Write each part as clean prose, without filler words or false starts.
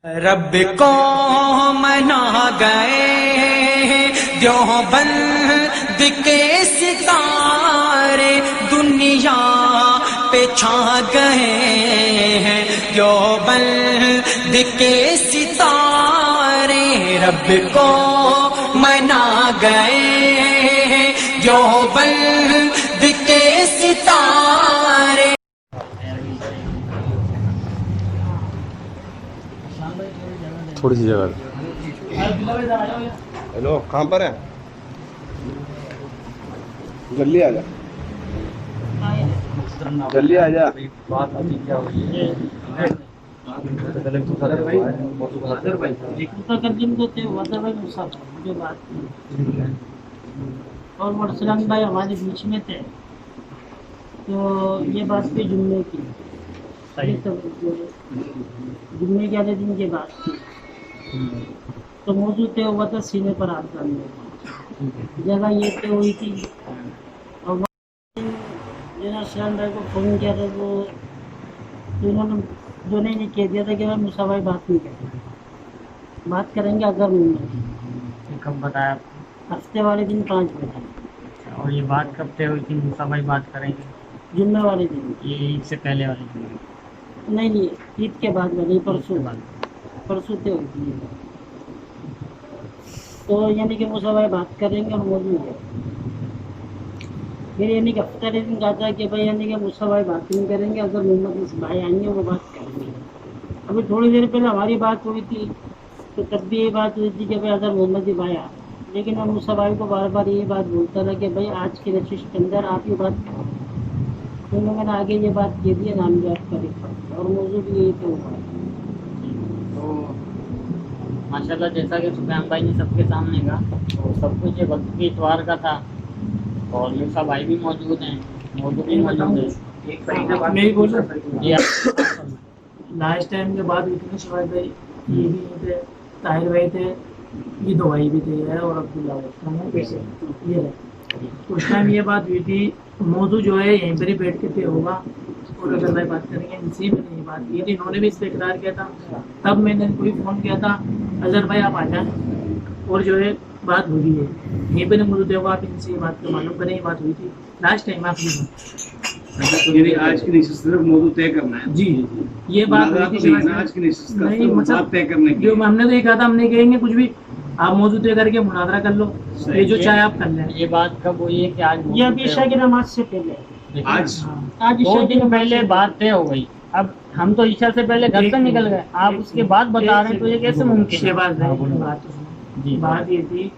رب کو منا گئے دیوبند کے ستارے، دنیا پہ چھا گئے ہیں دیوبند کے ستارے، رب کو منا گئے دیوبند کے ستارے۔ تھوڑی سی جگہ ہیلو، کہاں پر ہے؟ جلدی آ جا، جلدی آ جا۔ اور مرسلان بھائی ہمارے بیچ میں تھے، تو یہ بات پہ جمعے کی جمعے کے آدھے دن کے بعد تو موضوع طے ہوا تھا سینے پر ہاتھ ڈالنے کا، جگہ یہ طے ہوئی تھی۔ اور اسلام بھائی کو فون کیا تھا، وہ انہوں نے دونوں نے کہہ دیا تھا کہ ہم موسیٰ بھائی بات نہیں کریں گے، بات کریں گے اگر نہیں۔ کب بتایا؟ ہفتے والے دن 5 بجے۔ اور یہ بات کب طے ہوئی تھی موسیٰ بھائی بات کریں گے؟ جمعے والے دن، یہ عید سے پہلے والے دن؟ نہیں عید کے بعد والی، پرسوں طے ہوئی تھی۔ تو یعنی کہ موسیٰ بھائی بات کریں گے اور موجود ہے۔ پھر یعنی کہ ہفتہ دن کہا تھا کہ بھائی یعنی کہ موسیٰ بھائی بات نہیں کریں گے، اگر محمد بھائی آئیں گے وہ بات کریں گے۔ ابھی تھوڑی دیر پہلے ہماری بات ہوئی تھی تو تب بھی یہ بات ہوئی تھی کہ بھائی اگر محمد بھائی آ، لیکن میں موسیٰ بھائی کو بار بار یہ بات بولتا تھا کہ بھائی آج کے نشست کے اندر آپ یہ بات کریں۔ تو میں نے آگے یہ بات کہہ دی نامزد کا رپورٹ، اور موضوع بھی یہی پہ ہوا ہے۔ تو ماشاء اللہ جیسا کہ سفیان بھائی نے سب کے سامنے کہا، تو سب کچھ یہ وقت کی اتوار کا تھا، اور موسیٰ بھائی بھی موجود ہیں، موضوع بھی موجود ہے۔ لاسٹ ٹائم کے بعد اتنے شوائب بھائی یہ بھی تھے، طاہر بھائی تھے، یہ دو بھائی بھی تھے اور عبداللہ یہ ہے۔ اس ٹائم یہ بات ہوئی تھی، موضوع جو ہے یہیں پر ہی بیٹھ کے طے ہوگا، اور اگر بھائی بات کریں گے اسی میں نے یہ بات کی تھی، انہوں نے بھی اس پہ اقرار کیا تھا۔ تب میں نے ان کو بھی فون کیا تھا، اظہر بھائی آپ آ جائیں، اور جو ہے بات ہو رہی ہے یہیں پہ موضوع طے ہوگا، آپ ان سے یہ بات کو معلوم کریں۔ یہ بات ہوئی تھی لاسٹ ٹائم آپ یعنی آج کی نشست صرف موضوع طے کرنا ہے؟ جی یہ بات آج کی نشست کا نہیں، مطلب طے کرنے کی، جو ہم نے تو یہ کہا تھا ہم نہیں کہیں گے کچھ بھی، آپ موضوع طے کر کے مناظرہ کر لو، یہ جو چاہے آپ کر لیں۔ یہ بات کب ہوئی ہے کہ آج؟ یہ ابھی عشاء کی نماز سے پہلے، آج آج 2 دن پہلے بات طے ہو گئی۔ اب ہم تو عشاء سے پہلے گھر سے نکل گئے، آپ اس کے بعد بتا رہے ہیں، تو یہ کیسے ممکن ہے؟ بات یہ تھی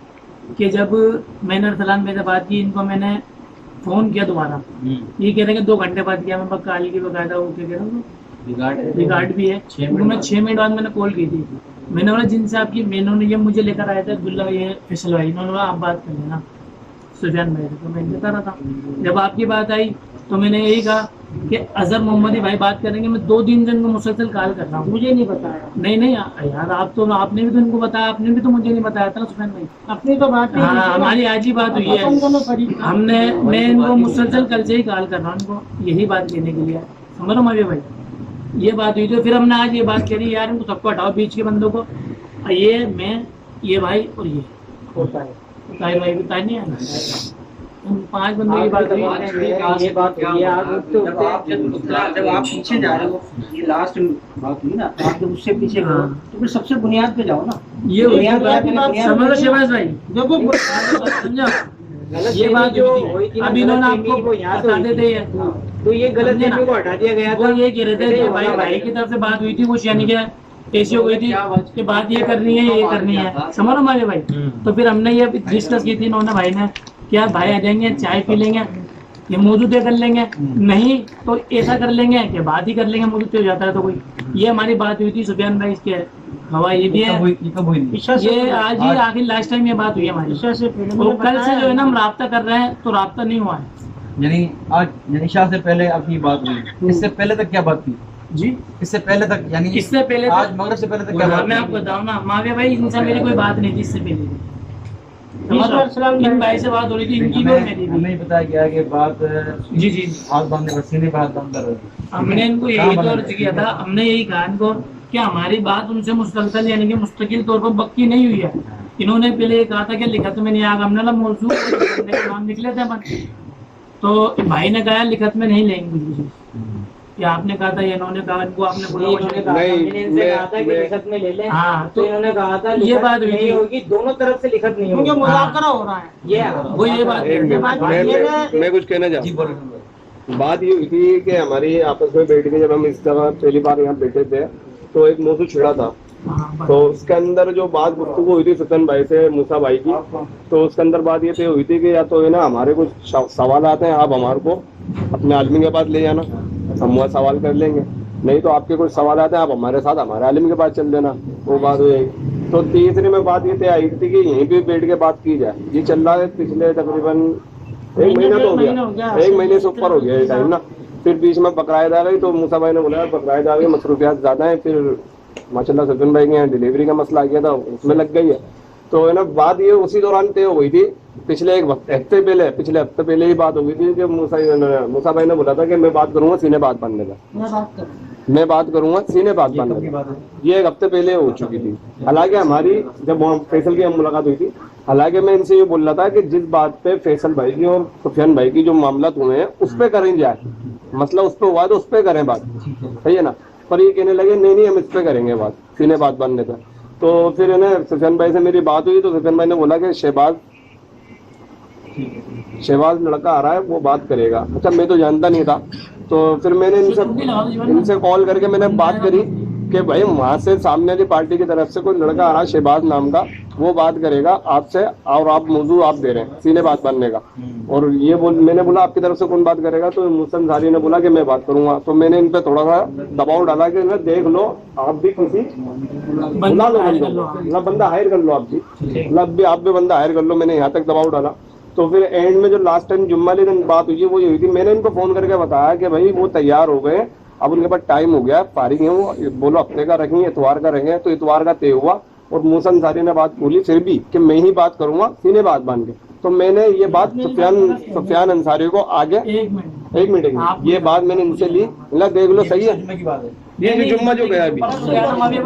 کہ جب میں نے ارسلان بھائی سے بات کی، ان کو میں نے فون کیا دوبارہ، یہ کہہ رہے ہیں کہ 2 گھنٹے بعد کیا، میں بکا علی کی باقاعدہ وہ کیا کہہ رہا ہوں ریکارڈ بھی ہے، 6 منٹ بعد میں نے کال کی تھی۔ میں نے بولا جن سے آپ کی مینو نے یہ مجھے لے کر آئے تھے عبداللہ یہ فیصل بھائی، انہوں نے بولا آپ بات کر لینا سفیان بھائی سے، تو میں دیتا رہا تھا۔ جب آپ کی بات آئی تو میں نے یہی کہا کہ اظہر محمدی بھائی بات کریں گے، میں 2 دن سے ان کو مسلسل کال کر رہا ہوں، مجھے نہیں بتایا۔ نہیں یار، آپ نے بھی تو ان کو بتایا، آپ نے بھی تو مجھے نہیں بتایا تھا نا سفیان بھائی، اپنی تو بات ہماری آج ہی بات ہوئی ہے، میں ان کو مسلسل کل سے ہی کال کر رہا ہوں، ان کو یہی بات کہنے کے لیے، سمجھ رہا ہوں بھائی یہ بات ہوئی، تو پھر ہم نے آج یہ بات کری یار ان کو سب کو ہٹاؤ بیچ کے بندوں کو، یہ میں یہ بھائی اور یہ ہوتا ہے طاہر بھائی بھی نہیں ہے، ان 5 بندوں کی بات ہوئی۔ یہ بات ہوئی ہے آج اٹھتے جب آپ پیچھے جا رہے ہو، یہ لاسٹ بات ہوئی نا، آپ جب اس سے پیچھے گئے تو پھر سب سے بنیاد پہ جاؤ نا۔ یہ سمجھ لو شہباز بھائی، دیکھو سمجھا یہ بات جو ہوئی تھی، اب انہوں نے آپ کو بتا دیتے ہیں تو یہ غلط فہمی کو ہٹا دیا گیا تھا۔ وہ یہ کہہ رہے تھے کہ بھائی کی طرف سے بات ہوئی تھی، وہ یعنی کہ ایسی ہو گئی تھی کہ بات یہ کرنی ہے یہ کرنی ہے، سمجھ رہے ہمارے بھائی۔ تو پھر ہم نے یہ ڈسکس کی تھی، انہوں نے بھائی نے کیا بھائی آ جائیں گے، چائے پی لیں گے، یہ موضوع طے کر لیں گے، نہیں تو ایسا کر لیں گے کہ بات ہی کر لیں گے، موضوع طے ہو جاتا ہے تو کوئی، یہ ہماری بات ہوئی تھی سفیان بھائی، اس کے ہوا یہ بھی ہے، یہ آج ہی آخر لاسٹ ٹائم یہ بات ہوئی ہے ہماری، اور کل سے جو ہے نا ہم رابطہ کر رہے ہیں تو رابطہ نہیں ہوا ہے۔ یعنی آج عشاء سے پہلے اپنی بات ہوئی، اس سے پہلے تک کیا بات تھی جی؟ اس سے پہلے تک یعنی اس سے پہلے آج مغرب سے پہلے تک کیا بات؟ میں آپ کو بتاؤں نا ماویہ بھائی، ان سے میری کوئی بات نہیں تھی اس سے پہلے، ان بھائی سے بات ہو رہی تھی، ان کی بھی میری بھی۔ ہمیں بتایا گیا کہ بات جی ہاتھ باندھنے سینے پہ ہاتھ باندھ کر رہی تھی، ہم نے ان کو یہی تو عرض کیا تھا، ہم نے یہی کہا ان کو کہ ہماری بات ان سے مسلسل یعنی کہ مستقل طور پر پکی نہیں ہوئی ہے. انہوں نے پہلے یہ کہا تھا کہ لکھت میں نہیں آگا، ہم نے موضوع نام نکلے تھے تو بھائی نے کہا لکھت میں نہیں لیں گے کچھ بھی. کہ آپ نے کہا تھا انہوں نے کہا ان کو آپ نے بولا ہاں تو انہوں نے کہا تھا یہ بات نہیں ہوگی، دونوں طرف سے لکھت نہیں ہوگی، مذاکرہ ہو رہا ہے وہ یہ بات میں کچھ کہنا چاہتا ہوں. بات یہ ہوئی تھی کہ ہماری آپس میں بیٹھ کے جب ہم اس جگہ پہلی بار یہاں بیٹھے تھے تو ایک موضوع چھڑا تھا. تو اس کے اندر جو بات گفتگو ہوئی تھی سفیان بھائی سے موسیٰ بھائی کی، تو اس کے اندر بات یہ طے ہوئی تھی کہ یا تو نا ہمارے کچھ سوالات ہیں آپ ہمارے کو اپنے عالم کے پاس لے جانا، ہم وہ سوال کر لیں گے، نہیں تو آپ کے کچھ سوالات ہیں آپ ہمارے ساتھ ہمارے عالم کے پاس چل دینا، وہ بات ہو جائے گی. تو تیسرے میں بات یہ طے آئی تھی کہ یہیں پہ بیٹھ کے بات کی جائے. یہ چل رہا ہے پچھلے تقریباً ایک مہینہ تو ہو گیا، ایک مہینے سے اوپر ہو گیا یہ ٹائم نا. پھر بیچ میں بقرعید آ گئی تو موسیٰ بھائی نے بولا بقرعید آ گئی، مصروفیات زیادہ ہیں. پھر ماشاء اللہ سفیان بھائی کے یہاں ڈلیوری کا مسئلہ آ گیا تھا، اس میں لگ گئی ہے. تو ہے نا بات یہ اسی دوران طے ہو گئی تھی. پچھلے ہفتے پہلے ہی بات ہو گئی تھی کہ موسیٰ بھائی نے بولا تھا کہ میں بات کروں گا سینے بات بننے کا، میں بات کروں گا سینے بات بننے کا. یہ ایک ہفتے پہلے ہو چکی تھی. حالانکہ ہماری جب فیصل کی ملاقات ہوئی تھی، حالانکہ میں ان سے یہ بول رہا تھا کہ جس بات پہ فیصل بھائی کی اور سفیان بھائی کی جو معاملات ہوئے ہیں اس پہ کریں جائے، مسئلہ اس پہ ہوا ہے تو اس پہ کریں بات، صحیح ہے نا. پر یہ کہنے لگے نہیں ہم اس پہ کریں گے بات، سینے بات بننے پہ. تو پھر انہیں سفیان بھائی سے میری بات ہوئی تو سفیان بھائی نے بولا کہ شہباز لڑکا آ رہا ہے وہ بات کرے گا. اچھا میں تو جانتا نہیں تھا. تو پھر میں نے ان سے کال کر کے میں نے بات کری کہ بھائی وہاں سے سامنے والی پارٹی کی طرف سے کوئی لڑکا آ رہا ہے شہباز نام کا، وہ بات کرے گا آپ سے، اور آپ موضوع آپ دے رہے ہیں سینے بات بننے کا. اور یہ میں نے بولا آپ کی طرف سے کون بات کرے گا؟ تو موسیٰ انصاری نے بولا کہ میں بات کروں گا. تو میں نے ان پہ تھوڑا سا دباؤ ڈالا کہ دیکھ لو آپ بھی کسی بلا لو بندہ ہائر کر لو، آپ بھی آپ بھی بندہ ہائر کر لو. میں نے یہاں تک دباؤ ڈالا. تو پھر اینڈ میں جو لاسٹ ٹائم جمعہ والے دن بات ہوئی وہ یہ ہوئی تھی، میں نے ان کو فون کر کے بتایا کہ بھائی وہ تیار ہو گئے، اب ان کے پاس ٹائم ہو گیا، فارغ ہیں وہ، بولو ہفتے کا رکھیں اتوار کا رکھیں. تو اتوار کا طے ہوا اور موسیٰ انصاری نے بات بولی پھر بھی کہ میں ہی بات کروں گا سینے بات باندھ کے. تو میں نے یہ بات سفیان انصاری کو آگے ایک منٹ یہ بات میں نے ان سے لی، دیکھ لو صحیح ہے. یہ جمعہ جو گیا ابھی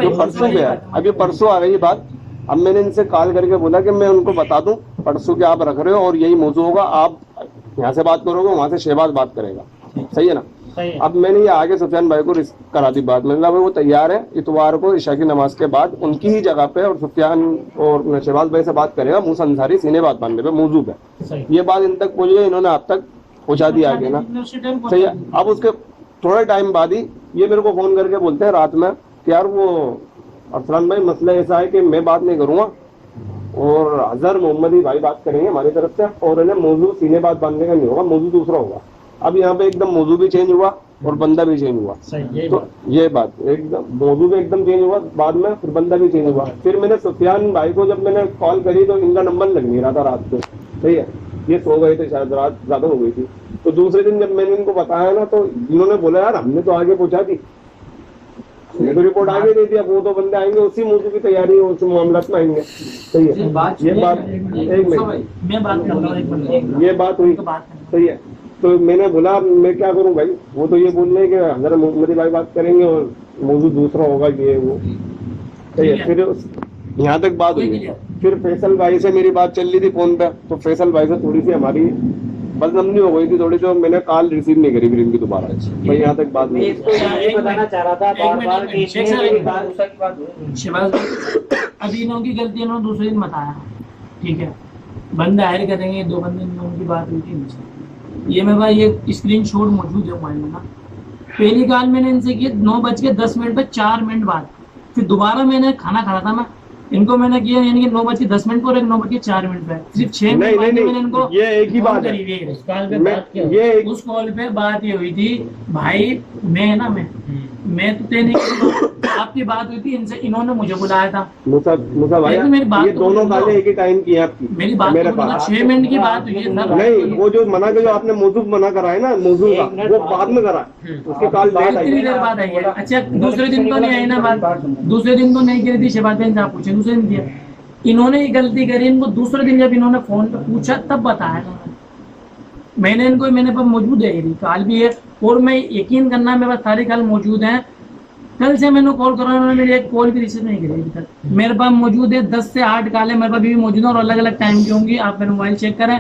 جو پرسوں گیا، اب یہ پرسوں آ گئی یہ بات. اب میں نے ان سے کال کر کے بولا کہ میں ان کو بتا دوں پرسوں کے آپ رکھ رہے ہو اور یہی موضوع ہوگا، آپ یہاں سے بات کرو گے وہاں سے شہباز بات کرے گا، صحیح ہے نا. اب میں نے یہ آگے سفیان بھائی کو کرا دی بات، میں نے کہا وہ تیار ہے اتوار کو عشاء کی نماز کے بعد ان کی ہی جگہ پہ، اور سفیان اور شہباز بھائی سے بات کرے گا موسیٰ انصاری سینے بات باندھنے پہ موضوع پہ. یہ بات ان تک پہنچ گئی، انہوں نے آپ تک پہنچا دیا آگے نا، صحیح ہے. اب اس کے تھوڑے ٹائم بعد ہی یہ میرے کو فون کر کے بولتے ہیں رات میں کہ یار وہ ارسلان بھائی مسئلہ ایسا ہے کہ میں بات نہیں کروں گا اور اظہر محمدی بھائی بات کریں گے ہماری طرف سے، اور انہیں موضوع سینے بات باندھنے کا نہیں ہوگا، موضوع دوسرا ہوگا. اب یہاں پہ ایک دم موضوع بھی چینج ہوا اور بندہ بھی چینج ہوا. تو یہ بات ایک دم موضوع بھی ایک دم چینج ہوا بعد میں، پھر بندہ بھی چینج ہوا. پھر میں نے سفیان بھائی کو جب میں نے کال کری تو ان کا نمبر لگ نہیں رہا تھا رات کو، صحیح ہے. یہ سو گئے تھے شاید، رات زیادہ ہو گئی تھی. تو دوسرے دن جب میں نے ان کو بتایا نا تو انہوں نے بولا یار ہم نے تو آگے پہنچا دی، یہ تو رپورٹ آگے دے دیا، وہ تو بندے آئیں گے اسی موضوع کی تیاری ہے، اسی معاملات میں آئیں گے، صحیح ہے. یہ بات ایک منٹ یہ بات ہوئی، صحیح ہے. تو میں نے بولا میں کیا کروں بھائی، وہ تو یہ بول رہے ہیں کہ حضرت محمدی بھائی بات کریں گے اور موضوع دوسرا ہوگا یہ وہ، صحیح ہے. پھر یہاں تک بات ہوئی. پھر فیصل بھائی سے میری بات چل رہی تھی فون پہ، تو فیصل بھائی سے تھوڑی سی ہماری بدنمنی ہو گئی تھی تھوڑی، تو میں نے کال ریسیو نہیں کری پھر ان کی دوبارہ. بھائی یہاں تک بات ہوئی. بتانا چاہ رہا تھا ابھی انہوں کی غلطی انہوں نے دوسرے دن بتایا، ٹھیک ہے، بندے ہائر کریں گے، 2 بندے ان کی بات ہوئی تھی. یہ میرے پاس یہ اسکرین شاٹ موجود ہے موبائل میں نا. پہلی کال میں نے ان سے کی 9:10 پہ 4 منٹ بعد. پھر دوبارہ میں نے کھانا کھا رہا تھا میں، ان کو میں نے کیا یعنی کہ 9:10 پر 9:04 پہ صرف 6 منٹ میں نے ان کو یہ ایک ہی بات ہے. اس کال پہ بات یہ ہوئی تھی بھائی میں تو نہیں، آپ کی بات ہوئی تھی ان سے، انہوں نے مجھے بلایا تھا. موسیٰ بھائی یہ دونوں کالیں ایک ہی ٹائم کی ہیں آپ کی، میری بات 6 منٹ کی بات ہوئی ہے. نہیں وہ جو منع جو آپ نے موضوع منع کرا ہے نا موضوع کا وہ بعد میں کرا ہے، اس کی کال لیٹ آئی ہے. بات آئی ہے. اچھا دوسرے دن تو نہیں آئی نا بات، دوسرے دن تو نہیں کری تھی شہباز بہن سے آپ پوچھیں، دوسرے دن کیا انہوں نے یہ غلطی کری. ان کو دوسرے دن جب انہوں نے فون پہ پوچھا تب بتایا میں نے ان کو، میں نے موجود ہے کال بھی ہے، اور میں یقین کرنا میرے پاس ساری کال موجود ہیں. کل سے میں نے کال کرا, انہوں نے میری ایک کال بھی ریسیو نہیں کی ابھی تک. میرے پاس موجود ہے 10 سے 8 کالیں میرے پاس بھی موجود ہیں اور الگ الگ ٹائم کی ہوں گی. آپ میرا موبائل چیک کریں,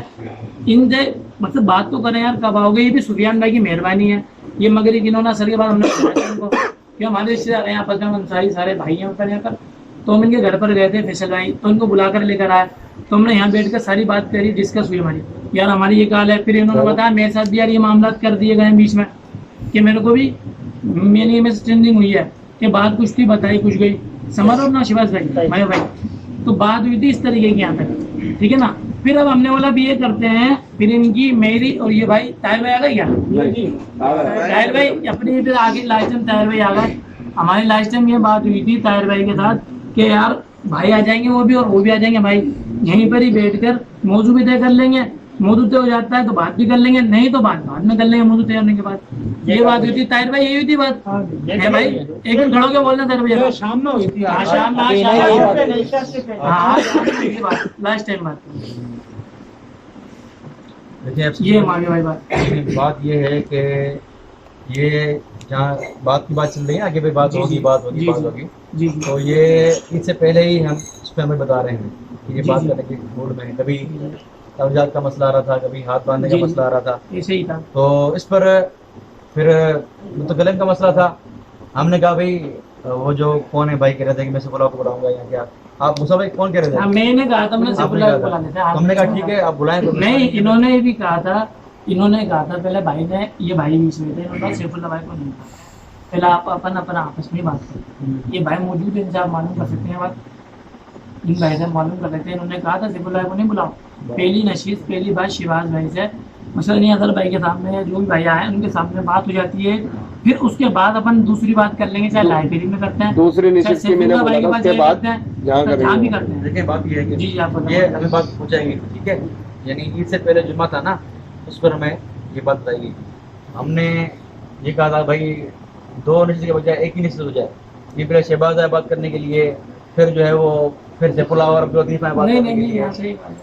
ان سے مطلب بات تو کریں یار, کب آؤ گے. یہ بھی سفیان بھائی کی مہربانی ہے. یہ مغرب انہوں نے اثر کے بعد ہم نے ان کو کہ ہمارے رشتے دار ہیں آپس میں, انصاری سارے بھائی ہیں اوپر یہاں پر, تو ہم ان کے گھر پر گئے تھے فیصل بھائی, تو ان کو بلا کر لے کر آیا. تو ہم نے یہاں بیٹھ کر ساری بات کری, ڈسکس ہوئی ہماری, یار ہماری یہ کال ہے. پھر انہوں نے بتایا میرے ساتھ بھی یار یہ معاملات کر دیے گئے ہیں بیچ میں, کہ میرے کو بھی میری مسٹرینڈنگ ہوئی ہے کہ بات کچھ تھی بتائی کچھ گئی. سمجھ رہو نا شیواز بھائی, بھائی بھائی تو بات ہوئی تھی اس طریقے کی یہاں تک, ٹھیک ہے نا. پھر اب ہم نے بولا بھی یہ کرتے ہیں, پھر ان کی میری اور یہ بھائی طاہر بھائی آ گئے کیا, طاہر بھائی اپنی پھر آگے لاسٹ ٹائم طاہر بھائی آ گئے. ہماری لاسٹ ٹائم یہ بات ہوئی تھی طاہر بھائی کے ساتھ کہ یار بھائی آ جائیں گے وہ بھی اور وہ بھی آ جائیں گے بھائی, یہیں پر ہی بیٹھ کر موضوع بھی طے کر لیں گے. موضوع طے ہو جاتا ہے تو بات بھی کر لیں گے, نہیں تو بات بعد میں کر لیں گے موضوع طے ہونے کے بعد. یہ بات ہوئی تھی طاہر بھائی, یہی ہوئی تھی بات ہے بھائی. ایک دن کھڑا ہو کے بولنا طاہر بھائی شام میں ہوئی تھی, لاسٹ ٹائم بات دیکھیں یہ مانگے بھائی بات. بات یہ ہے کہ یہ جہاں بات کی بات چل رہی ہے آگے بھی بات ہوگی, بات ہوگی, بات ہوگی. جی تو یہ عید سے پہلے ہی ہم اس پہ ہمیں بتا رہے ہیں کہ یہ بات کرنے کے موڈ میں ہے. کبھی کاغذات کا مسئلہ آ رہا تھا, کبھی ہاتھ باندھنے کا مسئلہ آ رہا تھا, ایسے ہی تھا. تو اس پر پھر متکلم کا مسئلہ تھا. ہم نے کہا بھائی وہ جو کون ہے بھائی کہہ رہے تھے کہ میں سفلا کو بلاؤں گا یا کیا, آپ موسیٰ بھائی کون کہہ رہے تھے؟ میں نے کہا تھا ہم نے آپ نے کہا تھا, ہم نے کہا ٹھیک ہے آپ بلائیں. تو نہیں, انہوں نے بھی کہا تھا, انہوں نے کہا تھا پہلے بھائی نے, یہ بھائی بیچ میں تھے, انہوں نے کہا سیف اللہ بھائی کو نہیں کہا, پہلے آپ اپنا آپس میں بات کریں. یہ بھائی موجود ہے, ان سے آپ معلوم کر سکتے ہیں بات, ان بھائی سے معلوم کر لیتے ہیں. انہوں نے کہا تھا سیف اللہ بھائی کو نہیں بلاؤ. پہلی نشست پہلی بات شیواز بھائی سے, مثلا نہیں اظہر بھائی کے سامنے جو بھی بھائی آئے ان کے سامنے بات ہو جاتی ہے. پھر اس کے بعد اپن دوسری بات کر لیں گے, چاہے لائبریری میں کرتے ہیں, دوسری نشست کی میں نے بولا تھا اس کے بعد جہاں بھی کرتے ہیں. دیکھیں بات یہ ہے کہ جی آپ یہ ہمیں بات پہنچائیں گے, ٹھیک ہے. یعنی عید سے پہلے جمعہ تھا نا, اس پر ہمیں یہ بات بتائی گئی. ہم نے یہ کہا تھا بھائی 2 نشست کے بجائے ایک ہی نشست ہو جائے. یہ پہلے شہباز آئے بات کرنے کے لیے, پھر جو ہے وہ پھر سیف اللہ اور عبداللطیف آئے بات کرنے کے لیے.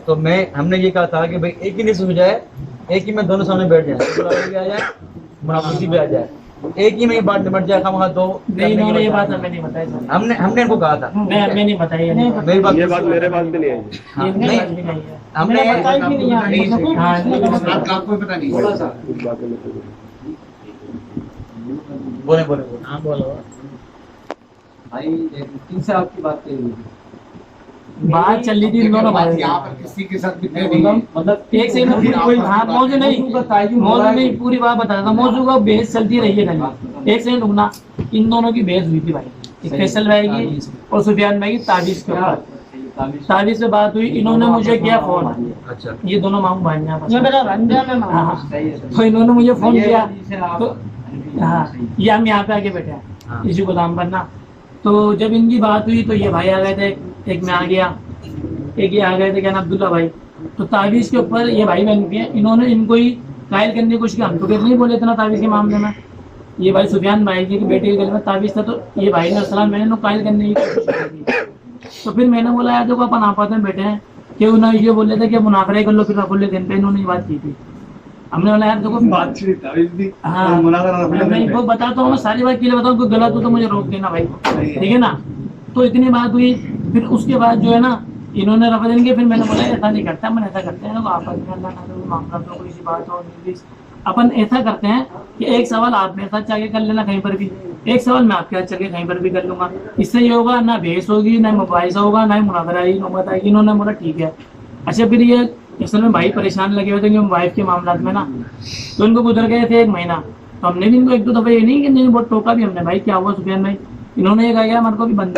تو ہم نے یہ کہا تھا کہ بھائی ایک ہی نشست ہو جائے, ایک ہی میں دونوں سامنے بیٹھ جائیں, سیف اللہ بھی آ جائے, منافقی بھی آ جائے, ایک ہی میں یہ بات نمٹ جائے. ہم دو نہیں, یہ بات ہمیں نہیں بتائی, ہم نے ان کو کہا تھا, ہمیں نہیں بتائی. میری بات یہ بات میرے پاس بھی نہیں آئی. ہم نے آپ کو پتا نہیں. بولے ہاں بولو. بھائی کن سے آپ کی بات کری ہوئی تھی؟ بات چل رہی تھی دونوں بھائی, یہاں پر کسی کے ساتھ کتنے بھی ہیں؟ مطلب ایک سے موضوع نہیں پوری بات بتا تھا. موضوع کا بحث چلتی رہی ہے خالی. ایک سیکنڈ رکنا, ان دونوں کی بحث ہوئی تھی بھائی, ایک فیصل بھائی کی اور سفیان بھائی کی تعویذ کے اوپر. تعویذ سے بات ہوئی, انہوں نے مجھے کیا فون, اچھا یہ دونوں ماموں بھائی ہیں, تو انہوں نے مجھے فون کیا, تو ہاں یہ ہم یہاں پہ آ کے بیٹھے ہیں اسی گودام پر نا. تو جب ان کی بات ہوئی تو یہ بھائی آ گئے تھے, ایک میں آ گیا, ایک یہ آ گئے تھے کیا نا عبداللہ بھائی. تو تعویذ کے اوپر یہ بھائی بہن کے انہوں نے ان کو ہی قائل کرنے کی کوشش کی. ہم تو پھر نہیں بولے تھے نا تعویذ کے معاملے میں. یہ بھائی سفیان بھائی کی بیٹے کے گلے میں تعویذ تھا, تو یہ بھائی نے السلام میں نے قائل کرنے کی کوشش کی. تو پھر میں نے بولا یار دیکھو اپن آپس میں بیٹھے ہیں, کہ انہوں نے یہ بول رہے تھے کہ مناظرہ کر لو, پھر رفل دن پہ انہوں نے یہ بات کی تھی. ہم نے بولا یار دیکھو ہاں میں وہ بتاتا ہوں, میں ساری بات کے لیے بتاؤں, کوئی غلط ہو تو مجھے روک دینا بھائی, ٹھیک ہے نا. تو اتنی بات ہوئی. پھر اس کے بعد جو ہے نا انہوں نے رفع دیں گے, پھر میں نے بولا ایسا نہیں کرتا, ہم ایسا کرتے ہیں آپس میں اللہ نہ کوئی معاملہ تو کوئی سی بات ہو, اپن ایسا کرتے ہیں کہ ایک سوال آپ میرے ساتھ جا کے کر لینا کہیں پر بھی, ایک سوال میں آپ کے ساتھ چل کے کہیں پر بھی کر لوں گا. اس سے یہ ہوگا نہ بحث ہوگی, نہ مباحثہ ہوگا, نہ مناظرہ کی نوبت آئے گی. انہوں نے بولا ٹھیک ہے. اچھا پھر یہ اصل میں بھائی پریشان لگے ہوئے تھے کہ وائف کے معاملات میں نا, تو ان کو گزر گئے تھے 1 مہینہ. تو ہم نے بھی ان کو 1-2 دفعہ یہ نہیں کہ نہیں بہت ٹوکا بھی ہم نے, بھائی کیا ہوا سفیان بھائی. انہوں نے یہ کہا ہمارے کو بھی بند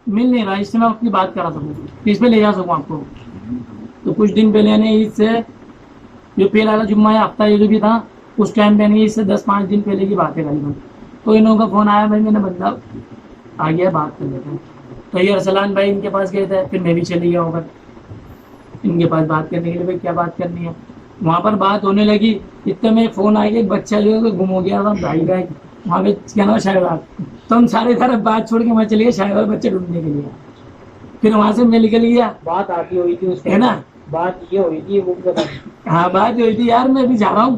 مل نہیں رہا, اس سے میں اپنی بات کرا سکوں, اس پہ لے جا سکوں آپ کو. تو کچھ دن پہلے نے عید سے جو پہلا والا جمعہ یا ہفتہ یہ جو بھی تھا, اس ٹائم پہ نہیں, اس سے 10-5 دن پہلے کی بات ہے غالباً. تو انہوں کا فون آیا, بھائی میں نے بندہ آ گیا بات کر لیتے ہیں. تو یہ ارسلان بھائی ان کے پاس گئے تھے, پھر میں بھی چلی گیا ہوگا ان کے پاس بات کرنے کے لیے, بھائی کیا بات کرنی ہے. وہاں پر بات ہونے لگی, اتنے میں فون آ گیا, ایک بچہ جو ہے گم ہو گیا تھا بھائی کا, وہاں پہ کیا نام شاہباز. تو ہم سارے طرف بات چھوڑ کے وہاں چلے گئے شاہباز بچے ڈھونڈنے کے لیے. پھر وہاں سے میں نکل گیا, بات آتی ہوئی تھی اس ہے نا, بات یہ ہوئی تھی وہ ہاں بات ہوئی تھی یار میں ابھی جا رہا ہوں,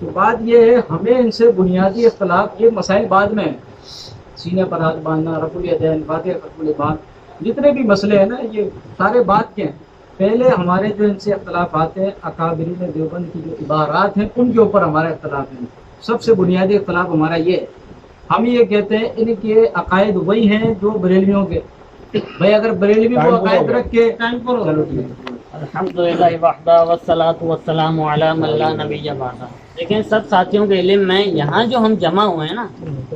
تو بات یہ ہے ہمیں ان سے بنیادی اختلاف، یہ مسائل بعد میں ہیں، سینے پر ہاتھ باندھنا، رفع الیدین، فاتحہ ختم الایمان، جتنے بھی مسئلے ہیں نا یہ سارے بات کے ہیں. پہلے ہمارے جو ان سے اختلافات ہیں اکابرین دیوبند کی جو عبارات ہیں ان کے اوپر ہمارا اختلاف ہے. سب سے بنیادی اختلاف ہمارا یہ ہے. ہم یہ کہتے ہیں ان کے عقائد وہی ہیں جو بریلویوں کے. بھائی اگر بریلوی وہ عقائد رکھ کے چلو ٹھیک ہے. الحمدللہ وحدہ والصلاۃ والسلام علی من لا نبی بعدہ. لیکن سب ساتھیوں کے علم میں یہاں جو ہم جمع ہوئے ہیں نا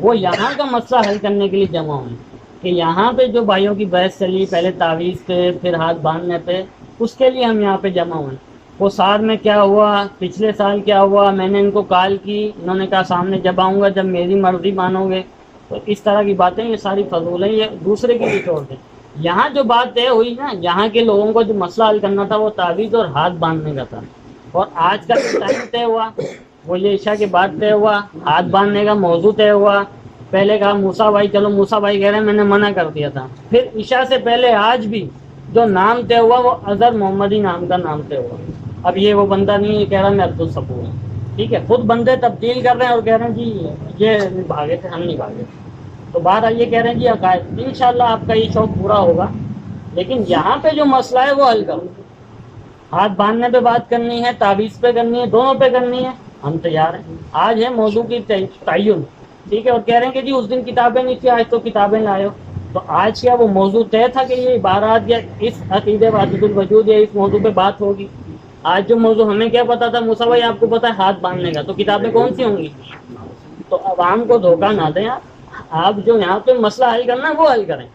وہ یہاں کا مسئلہ حل کرنے کے لیے جمع ہوئے ہیں کہ یہاں پہ جو بھائیوں کی بحث چلی پہلے تعویذ پہ پھر ہاتھ باندھنے پہ، اس کے لیے ہم یہاں پہ جمع ہوئے ہیں. وہ سال میں کیا ہوا، پچھلے سال کیا ہوا، میں نے ان کو کال کی، انہوں نے کہا سامنے جب آؤں گا جب میری مرضی مانو گے. تو اس طرح کی باتیں یہ ساری فضول ہیں، یہ دوسرے کے لیے چھوڑ دیں. یہاں جو بات طے ہوئی نا، یہاں کے لوگوں کو جو مسئلہ حل کرنا تھا وہ تعویذ اور ہاتھ باندھنے کا تھا. اور آج کا جو ٹائم طے ہوا وہ یہ عشاء کے بعد طے ہوا، ہاتھ باندھنے کا موضوع طے ہوا. پہلے کہا موسیٰ بھائی، چلو موسیٰ بھائی کہہ رہے ہیں میں نے منع کر دیا تھا. پھر عشاء سے پہلے آج بھی جو نام طے ہوا وہ اظہر محمدی نام کا نام طے ہوا. اب یہ وہ بندہ نہیں ہے کہہ رہا میں عبدالصبور ہوں. ٹھیک ہے، خود بندے تبدیل کر رہے ہیں اور کہہ رہے ہیں جی یہ بھاگے تھے ہم نہیں بھاگے. تو بہرحال یہ کہہ رہے ہیں جی عقائد، انشاءاللہ آپ کا یہ شوق پورا ہوگا. لیکن یہاں پہ جو مسئلہ ہے وہ حل کرو. ہاتھ باندھنے پہ بات کرنی ہے، تعویذ پہ کرنی ہے، دونوں پہ کرنی ہے، ہم تیار ہیں. آج ہے موضوع کی تعین. ٹھیک ہے، اور کہہ رہے ہیں کہ جی اس دن کتابیں نہیں تھی آج تو کتابیں لائے ہو. تو آج کیا وہ موضوع طے تھا کہ یہ عبارات یا اس عقیدے وحدت الوجود یا اس موضوع پہ بات ہوگی؟ آج جو موضوع ہمیں کیا پتا تھا موسیٰ بھائی آپ کو پتا ہے ہاتھ باندھنے کا، تو کتابیں کون سی ہوں گی؟ تو عوام کو دھوکہ نہ دیں آپ جو یہاں پہ مسئلہ حل کرنا ہے وہ حل کریں.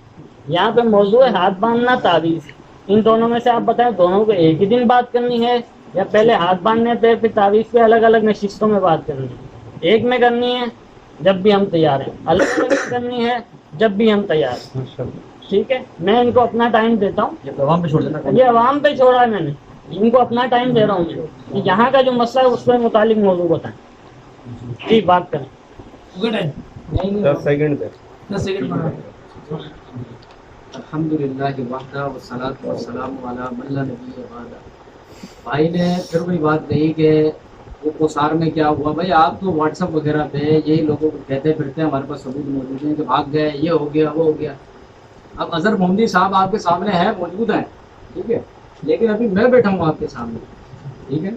یہاں پہ موضوع ہے ہاتھ باندھنا تعویذ. ان دونوں میں سے آپ بتائیں دونوں کو ایک ہی دن بات کرنی ہے یا پہلے ہاتھ باندھنے پہ پھر تعویذ پہ الگ الگ نشستوں میں بات کرنی ہے؟ ایک میں کرنی ہے جب بھی ہم تیار ہیں، الگ الگ کرنی ہے جب بھی ہم تیار ہیں. ٹھیک ہے، میں ان کو اپنا ٹائم دیتا ہوں. یہ عوام پہ چھوڑ دینا. یہ عوام پہ چھوڑا ہے میں نے، ان کو اپنا ٹائم دے رہا ہوں میں کہ یہاں کا جو مسئلہ ہے اس پہ متعلق موضوع بتائیں. ٹھیک بات کریں. گڈ ہے 10 سیکنڈ پہ 10 سیکنڈ بنا. الحمدللہ وحدہ والصلاۃ والسلام علی من لا نبی بعدہ. بھائی نے پھر وہی بات کہی کہ وہ کوسار میں کیا ہوا. بھائی آپ تو واٹس ایپ وغیرہ پہ یہی لوگوں کو کہتے پھرتے ہیں ہمارے پاس ثبوت موجود ہیں کہ بھاگ گئے، یہ ہو گیا وہ ہو گیا. اب اظہر محمدی صاحب آپ کے سامنے ہیں، موجود ہیں، ٹھیک ہے، لیکن ابھی میں بیٹھا ہوں آپ کے سامنے. ٹھیک ہے،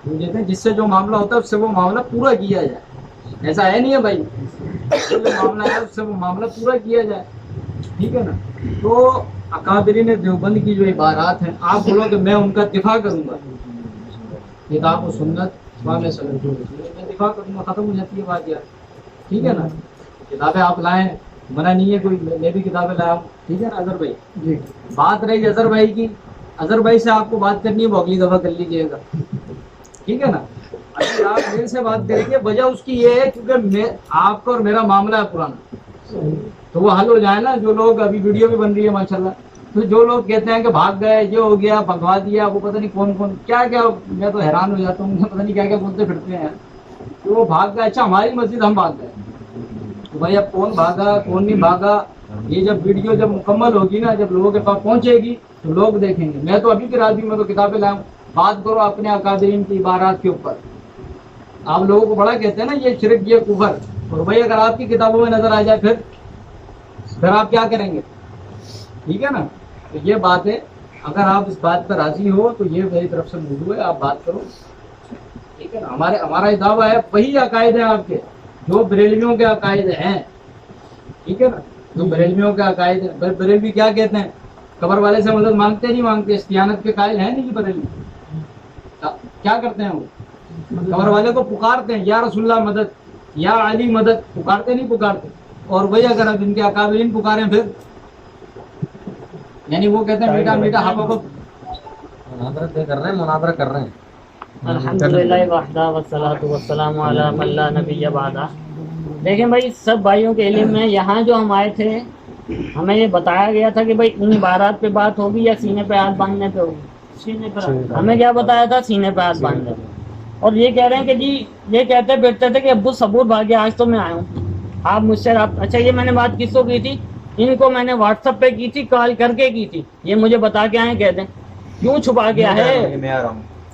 وہ کہتے ہیں جس سے جو معاملہ ہوتا ہے اس سے وہ معاملہ پورا کیا جائے. ایسا ہے نہیں ہے بھائی، جو معاملہ ہے اس سے وہ معاملہ پورا کیا جائے. ٹھیک ہے نا. تو اکابرین دیوبند کی جو عبارات ہیں آپ بولو کہ میں ان کا دفاع کروں گا، کتاب و سنت میں دفاع کروں گا، ختم ہو جاتی ہے بات یار. ٹھیک ہے نا. کتابیں آپ لائیں، منع نہیں ہے کوئی، میں بھی کتابیں لایا ہوں. ٹھیک ہے نا اظہر بھائی. جی بات رہی اظہر بھائی کی، اظہر بھائی سے آپ کو بات کرنی ہے وہ اگلی دفعہ کر لیجیے گا. ٹھیک ہے نا. اگر آپ میرے سے بات کریں گے وجہ اس کی یہ ہے کیونکہ آپ کا اور میرا معاملہ ہے پرانا، تو وہ حل ہو جائے نا. جو لوگ ابھی ویڈیو بھی بن رہی ہے ماشاءاللہ، تو جو لوگ کہتے ہیں کہ بھاگ گئے، یہ ہو گیا، بھگوا دیا، وہ پتہ نہیں کون کون کیا کیا، میں تو حیران ہو جاتا ہوں، پتہ نہیں کیا کیا بولتے پھرتے ہیں کہ وہ بھاگ گئے. اچھا ہماری مسجد ہم بھاگ گئے، تو بھائی اب کون بھاگا کون نہیں بھاگا یہ جب ویڈیو جب مکمل ہوگی نا، جب لوگوں کے پاس پہنچے گی تو لوگ دیکھیں گے. میں تو ابھی کی راضی، میں تو کتابیں لاؤں. بات کرو اپنے اکابرین کی عبارات کے اوپر. آپ لوگوں کو بڑا کہتے ہیں نا یہ شرک یہ کفر، اور بھائی اگر آپ کی کتابوں میں نظر آ جائے پھر آپ کیا کریں گے؟ ٹھیک ہے نا. تو یہ بات ہے، اگر آپ اس بات پر راضی ہو تو یہ میری طرف سے موضوع ہے، آپ بات کرو. ٹھیک ہے نا. ہمارا یہ دعویٰ ہے وہی عقائد ہیں آپ کے جو بریلویوں کے عقائد ہیں. ٹھیک ہے نا. جو بریلویوں کے عقائد ہیں، بریلوی کیا کہتے ہیں؟ قبر والے سے مدد مانگتے نہیں مانگتے، استعانت کے قائل ہیں نہیں بریلوی. کیا کرتے ہیں وہ؟ قبر والے کو پکارتے ہیں یا رسول اللہ مدد، یا علی مدد، پکارتے نہیں پکارتے. اور وہی اگر اب ان کے اکابرین پکاریں پھر یعنی وہ کہتے ہیں میٹھا میٹھا ہوا کو مناظرہ کر رہے ہیں، مناظرہ کر رہے ہیں. الحمدللہ وحدہ والصلاۃ والسلام علی من لا نبی بعدہ. دیکھیں بھائی سب بھائیوں کے علم میں یہاں جو ہم آئے تھے ہمیں یہ بتایا گیا تھا کہ بھائی ان عبارات پہ بات ہوگی یا سینے پہ ہاتھ باندھنے پہ ہوگی. سینے پہ ہمیں کیا بتایا تھا؟ سینے پہ ہاتھ باندھنے پہ. اور یہ کہہ رہے ہیں کہ جی یہ کہتے بیٹھتے تھے کہ ابو صبور بھاگے، آج تو میں آیا ہوں. آپ مجھ سے اچھا یہ میں نے بات کس کو کی تھی؟ ان کو میں نے واٹس ایپ پہ کی تھی، کال کر کے کی تھی. یہ مجھے بتا کے آئے، کہتے ہیں کیوں چھپا کے آئے؟ میں آ رہا ہوں.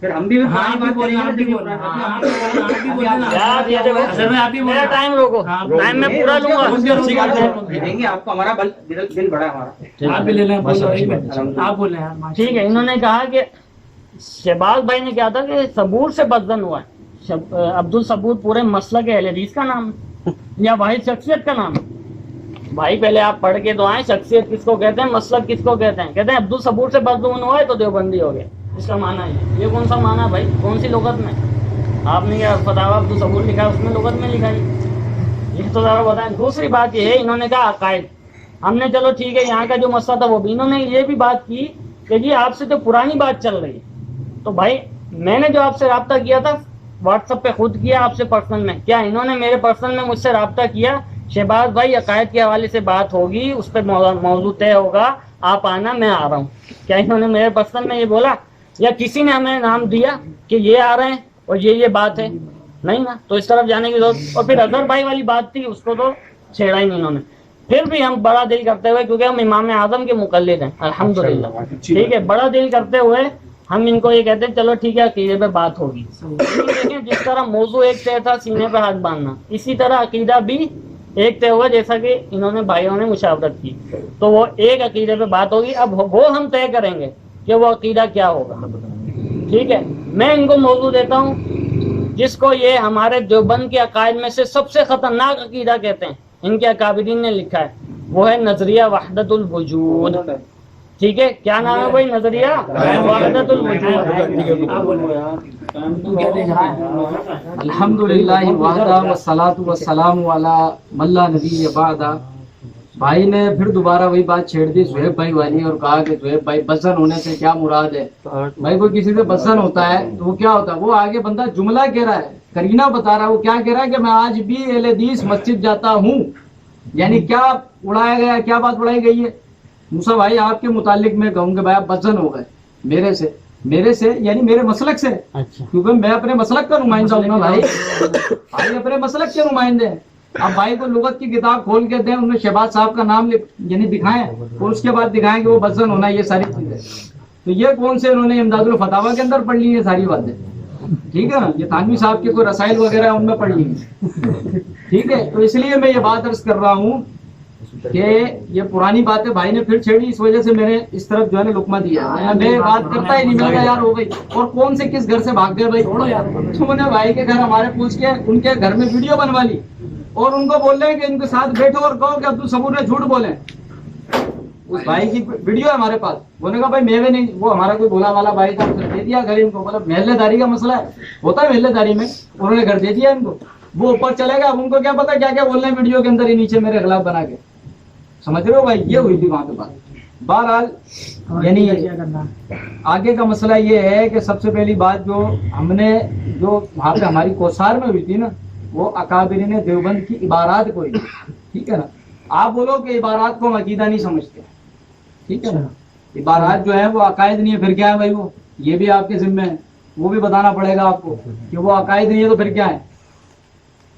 پھر ہم بھی ہاں آپ بھی بولنا، آپ بھی بولنا، ہاں آپ بھی بولنا، یار یہ دیکھو اصل میں آپ بھی میرا بولنا، ٹائم روکو، ٹائم میں پورا لوں گا. دیں گے آپ کو، ہمارا دل بڑا ہے ہمارا. آپ بھی لے لیں، بولو ایک منٹ، آپ بولیں یار. ٹھیک ہے. انہوں نے کہا کہ شہباز بھائی نے کیا تھا کہ صبور سے بدزن ہوا ہے. عبد الصبور پورے مسلک اہل حدیث کا نام یا واحد شخصیت کا نام. بھائی پہلے آپ پڑھ کے تو آئیں شخصیت کس کو کہتے ہیں, مسلک کس کو کہتے ہیں. کہتے ہیں عبد الصبور سے بدزن ہوا ہے تو دیوبندی ہو گیا. اس کا معنی ہے یہ کون سا معنی ہے بھائی, کون سی لغت میں آپ نے کیا فتاوی عبد الصبور لکھا ہے اس میں لغت میں لکھا ہے یہ تو ذرا بتائیں. دوسری بات یہ ہے انہوں نے کہا عقائد. ہم نے چلو ٹھیک ہے یہاں کا جو مسئلہ تھا وہ بھی, انہوں نے یہ بھی بات کی کہ جی آپ سے جو پرانی بات چل رہی ہے. تو بھائی میں نے جو آپ سے رابطہ کیا تھا واٹس ایپ پہ خود کیا آپ سے پرسنل میں, کیا انہوں نے میرے پرسنل میں مجھ سے رابطہ کیا شہباز بھائی عقائد کے حوالے سے بات ہوگی اس پہ موضوع طے ہوگا آپ آنا میں آ رہا ہوں, کیا انہوں نے میرے پرسنل میں یہ بولا یا کسی نے ہمیں نام دیا کہ یہ آ رہے ہیں اور یہ بات ہے؟ نہیں نا. تو اس طرف جانے کی ضرورت. اور پھر اظہر بھائی والی بات تھی اس کو تو چھیڑا ہی نہیں انہوں نے. پھر بھی ہم بڑا دل کرتے ہوئے, کیونکہ ہم امام اعظم کے مقلد ہیں الحمدللہ, ٹھیک ہے, بڑا دل کرتے ہوئے ہم ان کو یہ کہتے ہیں چلو ٹھیک ہے عقیدے پہ بات ہوگی. دیکھیں جس طرح موضوع ایک طے تھا سینے پہ ہاتھ باندھنا, اسی طرح عقیدہ بھی ایک طے ہوا جیسا کہ انہوں نے بھائیوں نے مشاورت کی. تو وہ ایک عقیدے پہ بات ہوگی. اب وہ ہم طے کریں گے کہ وہ عقیدہ کیا ہوگا. ٹھیک ہے, میں ان کو موضوع دیتا ہوں جس کو یہ ہمارے دیوبند کے عقائد میں سے سب سے خطرناک عقیدہ کہتے ہیں, ان کے اکابرین نے لکھا ہے, وہ ہے نظریہ وحدت الوجود. ٹھیک ہے, کیا نام ہے بھائی؟ نظریہ وحدت الوجود. الحمدللہ وحدہ والصلاۃ والسلام علی من لا نبی بعدہ. بھائی نے پھر دوبارہ وہی بات چھیڑ دی زہیب بھائی والی اور کہا کہ زہیب بھائی بزن ہونے سے کیا مراد ہے؟ بھائی کوئی کسی سے بزن ہوتا ہے تو وہ کیا ہوتا ہے؟ وہ آگے بندہ جملہ کہہ رہا ہے, کرینہ بتا رہا ہے. وہ کیا کہہ رہا ہے کہ میں آج بھی اہل حدیث مسجد جاتا ہوں. یعنی کیا اڑایا گیا, کیا بات اڑائی گئی ہے؟ موسیٰ بھائی آپ کے متعلق میں کہوں کہ بھائی آپ بزن ہو گئے میرے سے یعنی میرے مسلک سے, کیونکہ میں اپنے مسلک کا نمائندہ ہوں نا بھائی. بھائی اپنے مسلک کے نمائندے ہیں. اب بھائی کو لغت کی کتاب کھول کے دیں, ان میں شہباز صاحب کا نام یعنی دکھائیں اور اس کے بعد دکھائیں کہ وہ بزن ہونا یہ ساری چیزیں. تو یہ کون سے انہوں نے امداد الفتاویٰ کے اندر پڑھ لی یہ ساری باتیں؟ ٹھیک ہے نا, یہ تھانوی صاحب کے کوئی رسائل وغیرہ ان میں پڑھ لی ہیں. ٹھیک ہے, تو اس لیے میں یہ بات عرض کر رہا ہوں کہ یہ پرانی باتیں بھائی نے پھر چھیڑی, اس وجہ سے میں نے اس طرف جو ہے نا لقمہ دیا. میں بات کرتا ہی نہیں, میں نے کہا یار ہو گئی. اور کون سے کس گھر سے بھاگ گئے بھائی؟ تو نے بھائی کے گھر ہمارے پوچھ کے ان کے گھر میں ویڈیو بنوا لی اور ان کو بول رہے ہیں کہ ان کے ساتھ بیٹھو اور کہو کہ عبد الصبور نے جھوٹ بولے. اس بھائی کی ویڈیو ہے ہمارے پاس. وہ نے کہا بھائی میں نہیں, وہ ہمارا کوئی بولا والا بھائی تھا, دے دیا گھر ان کو. مطلب محلے داری کا مسئلہ ہے, ہوتا ہے محلے داری میں, انہوں نے گھر دے دیا ان کو. وہ اوپر چلے گا, اب ان کو کیا پتا کیا کیا بول رہے ہیں ویڈیو کے اندر ہی نیچے میرے خلاف بنا کے. سمجھ رہے ہو بھائی, یہ ہوئی تھی وہاں پہ بات. بہرحال یعنی آگے کا مسئلہ یہ ہے کہ سب سے پہلی بات جو ہم نے جو وہاں پہ ہماری کوسار میں ہوئی تھی نا, وہ اکابرین دیوبند کی عبارات کو. ٹھیک ہے نا, آپ بولو کہ عبارات کو ہم عقیدہ نہیں سمجھتے. ٹھیک ہے نا, عبارات جو ہے وہ عقائد نہیں ہے, پھر کیا ہے بھائی؟ وہ یہ بھی آپ کے ذمہ ہے, وہ بھی بتانا پڑے گا آپ کو کہ وہ عقائد نہیں ہے تو پھر کیا ہے.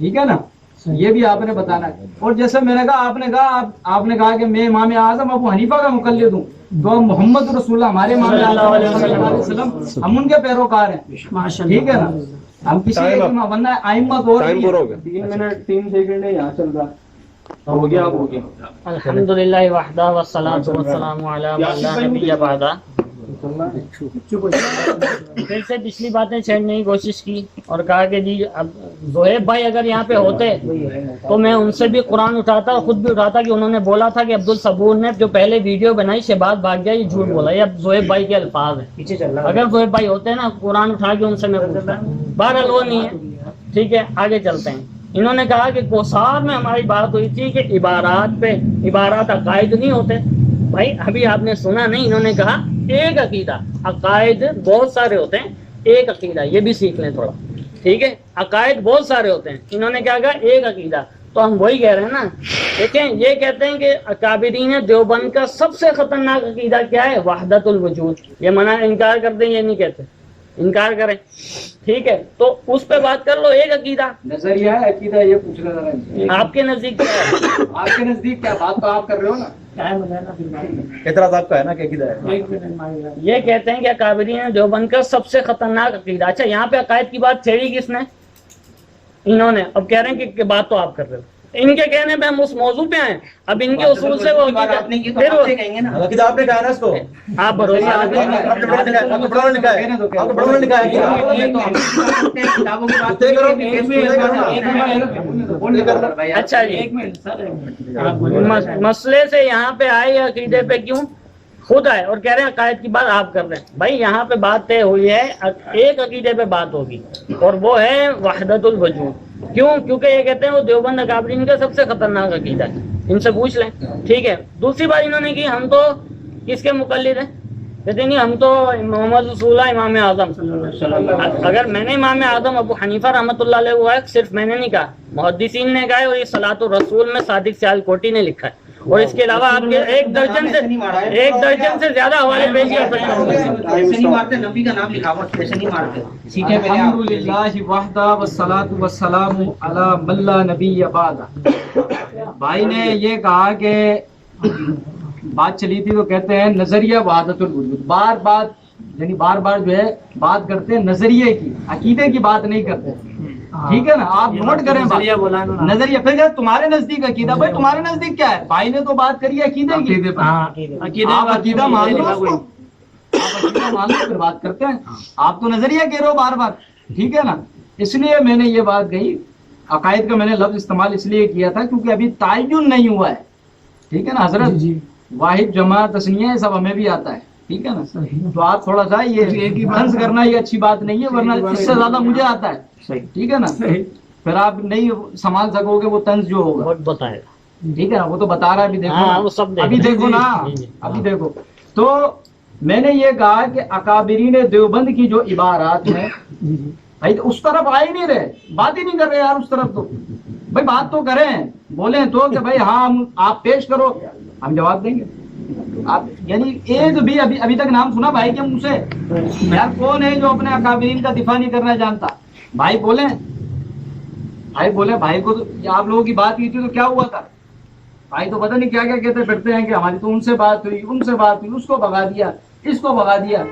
ٹھیک ہے نا, یہ بھی آپ نے بتانا ہے. اور جیسے میں نے کہا, آپ نے کہا کہ میں امام اعظم ابو حنیفہ کا مقلد ہوں, تو محمد رسول اللہ ہمارے امام اعظم صلی اللہ علیہ وسلم ہم ان کے پیروکار ہیں. ٹھیک ہے نا, ہم کسی ایک بندہ ائمت اور 3 منٹ 3 سیکنڈ ہے یہاں چل رہا. ہو گیا, اب ہو گیا. الحمدللہ وحدہ والصلاۃ والسلام علی من لا نبی بعدہ. پھر سے پچھلی باتیں چھیڑنے کی کوشش کی اور کہا کہ جی اب زہیب بھائی اگر یہاں پہ ہوتے تو میں ان سے بھی قرآن اٹھاتا اور خود بھی اٹھاتا کہ انہوں نے بولا تھا کہ عبد الصبور نے جو پہلے ویڈیو بنائی شہباز بھاگ گیا, یہ جھوٹ بولا. یہ اب زہیب بھائی کے الفاظ ہیں. اگر زہیب بھائی ہوتے نا قرآن اٹھا کے ان سے میں پوچھتا. بہرحال وہ نہیں ہے. ٹھیک ہے, آگے چلتے ہیں. انہوں نے کہا کہ کوثار میں ہماری بات ہوئی تھی کہ عبارات عقائد نہیں ہوتے. بھائی ابھی آپ نے سنا نہیں, انہوں نے کہا ایک عقیدہ. عقائد بہت سارے ہوتے ہیں, ایک عقیدہ, یہ بھی سیکھ لیں تھوڑا. ٹھیک ہے, عقائد بہت سارے ہوتے ہیں, انہوں نے کیا کہا ایک عقیدہ. تو ہم وہی کہہ رہے ہیں نا. دیکھیں یہ کہتے ہیں کہ اکابرین دیوبند کا سب سے خطرناک عقیدہ کیا ہے؟ وحدت الوجود. یہ منع انکار کرتے ہیں, یہ نہیں کہتے. انکار کریں. ٹھیک ہے, تو اس پہ بات کر لو. ایک عقیدہ نظریہ ہے, عقیدہ یہ پوچھ رہا ذرا ان سے. آپ کے نزدیک کیا ہے؟ آپ کے نزدیک کیا بات تو آپ کر رہے ہو نا, اعتراض آپ کا ہے نا کہ عقیدہ ہے. یہ کہتے ہیں کہ اکابرین دیوبند کا سب سے خطرناک عقیدہ. اچھا, یہاں پہ عقائد کی بات چھیڑی کس نے؟ انہوں نے. اب کہہ رہے ہیں کہ بات تو آپ کر رہے ہو. ان کے کہنے پہ ہم اس موضوع پہ آئے. اب ان کے اصول سے وہ عقیدہ آپ نے کی تو پھر آپ سے کہیں گے نا. عقیدہ آپ نے کہا نا اس کو, آپ بھروسہ آپ نے بڑا لکھا ہے, آپ نے بڑا لکھا ہے, آپ نے بڑا لکھا ہے. اچھا جی, مسئلے سے یہاں پہ آئے عقیدے پہ کیوں خود آئے اور کہہ رہے ہیں عقائد کی بات آپ کر رہے ہیں. بھائی یہاں پہ بات طے ہوئی ہے, ایک عقیدے پہ بات ہوگی اور وہ ہے وحدت الوجود. کیوں؟ کیونکہ یہ کہتے ہیں وہ دیوبند اکابرین کا سب سے خطرناک عقیدہ ہے. ان سے پوچھ لیں. ٹھیک ہے, دوسری بات انہوں نے کی ہم تو کس کے مقلد ہیں؟ کہتے نہیں ہم تو محمد رسول اللہ امام اعظم. اگر میں نے امام اعظم ابو حنیفہ رحمۃ اللہ علیہ ہوا ہے, صرف میں نے نہیں کہا, محدثین نے کہا ہے, اور یہ صلاۃ الرسول میں صادق سیال کوٹی نے لکھا ہے, اور اس کے علاوہ آپ کے ایک درجن سے زیادہ حوالے پیش کر سکتا ہوں. ایسے نہیں مارتے, نبی کا نام لکھا ہوا ایسے نہیں مارتے. سیکھے پہلے آپ. الحمدللہ وحدہ والصلاۃ والسلام علی من لا نبی بعد. بھائی نے یہ کہا کہ بات چلی تھی تو کہتے ہیں نظریہ وحدت الوجود. بار بار یعنی بار بار جو ہے بات کرتے ہیں نظریے کی, عقیدے کی بات نہیں کرتے. ٹھیک ہے نا, آپ نوٹ کریں نظریہ. پھر تمہارے نزدیک عقیدہ, بھائی تمہارے نزدیک کیا ہے؟ بھائی نے تو بات کری عقیدے کی. آپ عقیدہ مان لو, آپ عقیدہ مان لو پھر بات کرتے ہیں. آپ تو نظریہ کہہ رہے ہو بار بار. ٹھیک ہے نا, اس لیے میں نے یہ بات کہی. عقائد کا میں نے لفظ استعمال اس لیے کیا تھا کیونکہ ابھی تعین نہیں ہوا ہے. ٹھیک ہے نا حضرت, واحد جمع تثنیہ یہ سب ہمیں بھی آتا ہے. ٹھیک ہے نا, تو آپ تھوڑا سا یہ طنز کرنا یہ اچھی بات نہیں ہے, ورنہ اس سے زیادہ مجھے آتا ہے. ٹھیک ہے نا, پھر آپ نہیں سنبھال سکو گے وہ طنز جو ہوگا. بتائے گا. ٹھیک ہے نا, وہ تو بتا رہا ہے, ابھی دیکھو ابھی دیکھو نا, ابھی دیکھو. تو میں نے یہ کہا کہ اکابرین دیوبند کی جو عبارات ہیں بھائی اس طرف آ ہی نہیں رہے, بات ہی نہیں کر رہے یار اس طرف. تو بھائی بات تو کریں, بولیں تو کہ بھائی ہاں آپ پیش کرو, ہم جواب دیں گے. آپ یعنی ایک بھی ابھی تک نام سنا بھائی کے منہ سے؟ یار کون ہے جو اپنے اکابرین کا دفاع نہیں کرنا جانتا؟ بھائی بولیں, بھائی بولیں. بھائی کو آپ لوگوں کی بات کی تھی تو کیا ہوا تھا؟ بھائی تو پتہ نہیں کیا کیا کہتے پھرتے ہیں کہ ہماری تو ان سے بات ہوئی, اس کو بھگا دیا, اس کو بھگا دیا.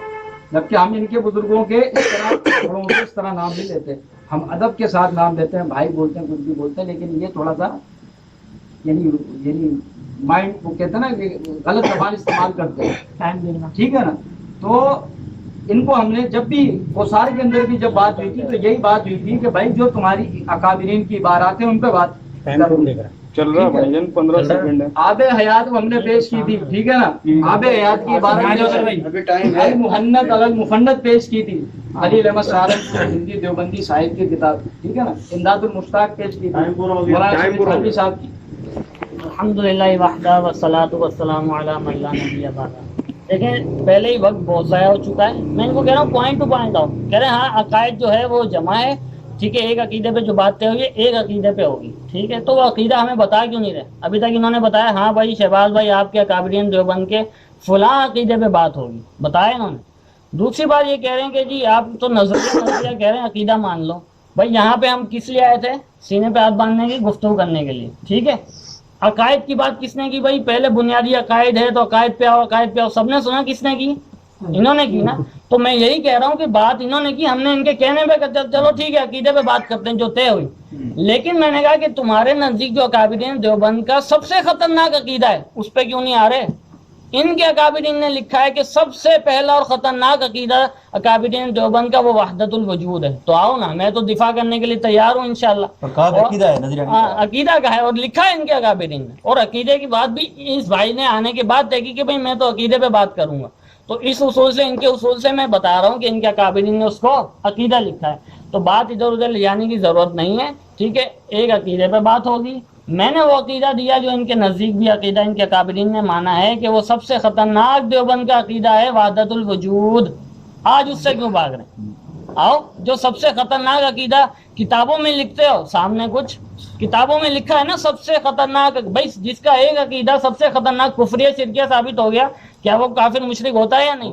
جبکہ ہم ان کے بزرگوں کے اس طرح نام نہیں لیتے, ہم ادب کے ساتھ نام لیتے ہیں. بھائی بولتے ہیں, کچھ بھی بولتے ہیں, لیکن یہ تھوڑا سا یعنی مائنڈ وہ کہتے ہیں نا کہ غلط زبان استعمال کرتے ہیں. ٹھیک ہے نا, تو ان کو ہم نے جب بھی کوثار کے اندر بھی جب بات ہوئی تھی تو یہی بات ہوئی تھی کہ بھائی جو تمہاری اکابرین کی عبارات ہیں ان پہ بات چل رہا بھائی جان 15 سیکنڈ ہے. آب حیات ہم نے پیش کی تھی. ٹھیک ہے نا, آب حیات کی عبارت المحنت المفند پیش کی تھی. خلیل احمد سہارنپور ہندی دیوبندی صاحب کی کتاب. ٹھیک ہے نا, امداد المشتاق پیش کی تھی مولانا صاحب کی. الحمدللہ وحدہ والصلاۃ والسلام علی من لا نبی بعد. دیکھیں پہلے ہی وقت بہت ضائع ہو چکا ہے. میں ان کو کہہ رہا ہوں پوائنٹ ٹو پوائنٹ آؤ. کہہ رہے ہیں ہاں عقائد جو ہے وہ جمع ہے. ٹھیک ہے, ایک عقیدے پہ جو بات طے ہوئی ہے ایک عقیدے پہ ہوگی. ٹھیک ہے, تو وہ عقیدہ ہمیں بتا کیوں نہیں رہے؟ ابھی تک انہوں نے بتایا ہاں بھائی شہباز بھائی آپ کے اکابرین دیوبند کے فلاں عقیدے پہ بات ہوگی, بتایا انہوں نے. دوسری بات یہ کہہ رہے ہیں کہ جی آپ تو نظریہ کہہ رہے ہیں, عقیدہ مان لو. بھائی یہاں پہ ہم کس لیے آئے تھے؟ سینے پہ ہاتھ باندھنے کی گفتگو کرنے کے لیے. ٹھیک ہے, عقائد کی بات کس نے کی؟ بھائی پہلے بنیادی عقائد ہے تو عقائد پہ آؤ, عقائد پہ آؤ. سب نے سنا کس نے کی؟ انہوں نے کی نا. تو میں یہی کہہ رہا ہوں کہ بات انہوں نے کی, ہم نے ان کے کہنے پہ چلو ٹھیک ہے عقیدے پہ بات کرتے ہیں جو طے ہوئی. لیکن میں نے کہا کہ تمہارے نزدیک جو اکابرین دیوبند کا سب سے خطرناک عقیدہ ہے اس پہ کیوں نہیں آ رہے؟ ان کے اکابرین نے لکھا ہے کہ سب سے پہلا اور خطرناک عقیدہ اکابرین دیوبند کا وہ وحدت الوجود ہے. تو آؤ نا, میں تو دفاع کرنے کے لیے تیار ہوں انشاءاللہ. عقیدہ کا ہے اور لکھا ہے ان کے اکابرین نے. اور عقیدے کی بات بھی اس بھائی نے آنے کے بعد طے کی کہ بھائی میں تو عقیدے پہ بات کروں گا. تو اس اصول سے, ان کے اصول سے میں بتا رہا ہوں کہ ان کے اکابرین نے اس کو عقیدہ لکھا ہے. تو بات ادھر ادھر لے جانے کی ضرورت نہیں ہے. ٹھیک ہے, ایک عقیدے پہ بات ہوگی. میں نے وہ عقیدہ دیا جو ان کے نزدیک بھی عقیدہ ان کے اکابرین نے مانا ہے کہ وہ سب سے خطرناک دیوبند کا عقیدہ ہے وحدت الوجود. آج اس سے کیوں بھاگ رہے ہیں؟ آؤ, جو سب سے خطرناک عقیدہ کتابوں میں لکھتے ہو, سامنے کچھ کتابوں میں لکھا ہے نا سب سے خطرناک. بھائی جس کا ایک عقیدہ سب سے خطرناک کفریہ شرکیہ ثابت ہو گیا, کیا وہ کافر مشرک ہوتا ہے یا نہیں؟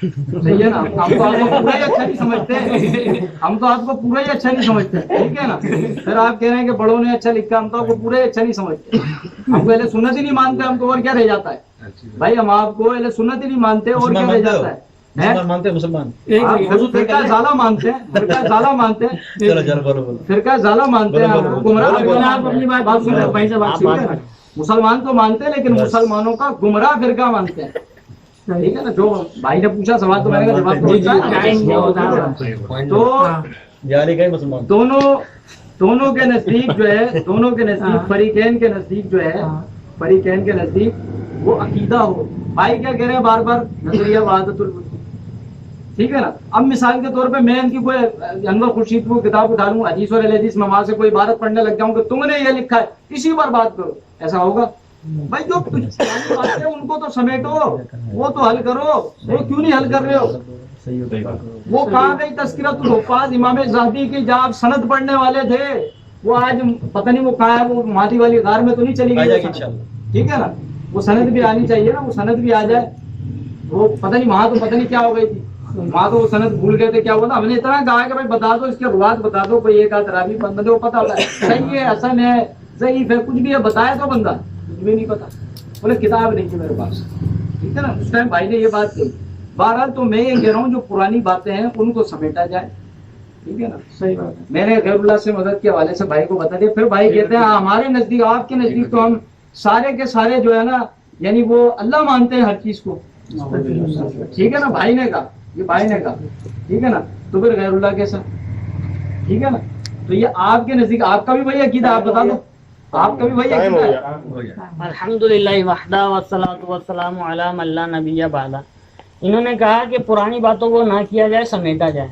صحیح ہے نا, ہم تو آپ کو پورا ہی اچھا نہیں سمجھتے, ہم تو آپ کو پورا ہی اچھا نہیں سمجھتے, ٹھیک ہے نا. پھر آپ کہہ رہے ہیں کہ بڑوں نے اچھا لکھا, ہم تو آپ کو پورا ہی اچھا نہیں سمجھتے, ہم کو اہل سنت ہی نہیں مانتے, ہم کو اور کیا رہ جاتا ہے بھائی, ہم آپ کو اہل سنت ہی نہیں مانتے اور کیا رہ جاتا ہے. مسلمان آپ فرقہ ضالہ مانتے ہیں, فرقہ ضالہ مانتے ہیں, فرقہ ضالہ مانتے ہیں, آپ اپنی بات سن رہے بھائی صاحب. مسلمان تو مانتے ہیں لیکن مسلمانوں کا گمراہ فرقہ مانتے ہیں, ٹھیک ہے نا. جو بھائی نے پوچھا سوال تو میں نے جواب تو دونوں کے نزدیک جو ہے, دونوں کے نزدیک فریقین کے نزدیک جو ہے, فریقین کے نزدیک وہ عقیدہ ہو. بھائی کیا کہہ رہے ہیں بار بار, نظریہ وحدت الوجود, ٹھیک ہے نا. اب مثال کے طور پہ میں ان کی کوئی انور خورشید کو کتاب اٹھا لوں, حدیث اور اہل حدیث میں وہاں سے کوئی عبارت پڑھنے لگ جاؤں کہ تم نے یہ لکھا ہے, اسی پر بات کرو, ایسا ہوگا بھائی؟ جو پرانی باتیں ان کو تو سمیٹو, وہ تو حل کرو, وہ کیوں نہیں حل کر رہے ہو؟ وہ کہاں گئی تذکرۃ الحفاظ امام زاہدی کی, جب آپ سند پڑھنے والے تھے, وہ آج پتہ نہیں وہ کہاں ہے, وہ مادی والی غار میں تو نہیں چلی گئی, ٹھیک ہے نا. وہ سند بھی آنی چاہیے نا, وہ سند بھی آ جائے. وہ پتہ نہیں وہاں تو پتہ نہیں کیا ہو گئی تھی, وہاں تو وہ سند بھول گئے تھے, کیا ہوا تھا. ہم نے اتنا کہا کہ بھائی بتا دو, اس کے روایت بتا دو, کوئی ایک آدھ راوی بندے کو پتہ ہوتا ہے صحیح ہے, حسن ہے, ضعیف ہے, کچھ بھی ہے, بتایا تو بندہ کچھ بھی نہیں پتا, بولے کتاب نہیں تھی میرے پاس, ٹھیک ہے نا. اس ٹائم بھائی نے یہ بات کہی. بہرحال تو میں یہ کہہ رہا ہوں جو پرانی باتیں ہیں ان کو سمیٹا جائے, ٹھیک ہے نا. صحیح بات ہے. میں نے غیر اللہ سے مدد کے حوالے سے بھائی کو بتا دیا. پھر بھائی کہتے ہیں ہمارے نزدیک, آپ کے نزدیک تو ہم سارے کے سارے جو ہے نا, یعنی وہ اللہ مانتے ہیں ہر چیز کو, ٹھیک ہے نا. بھائی نے کہا, یہ بھائی نے کہا, ٹھیک ہے نا. تو پھر غیر اللہ کیسا, ٹھیک ہے نا. تو یہ آپ کے نزدیک آپ کا بھی وہی عقیدہ, آپ بتا دو, آپ کا بھی وہی عقیدہ ہے. الحمدللہ وحدہ والصلاۃ والسلام علی من لا نبی بعدہ. انہوں نے کہا کہ پرانی باتوں کو نہ کیا جائے, سمیٹا جائے.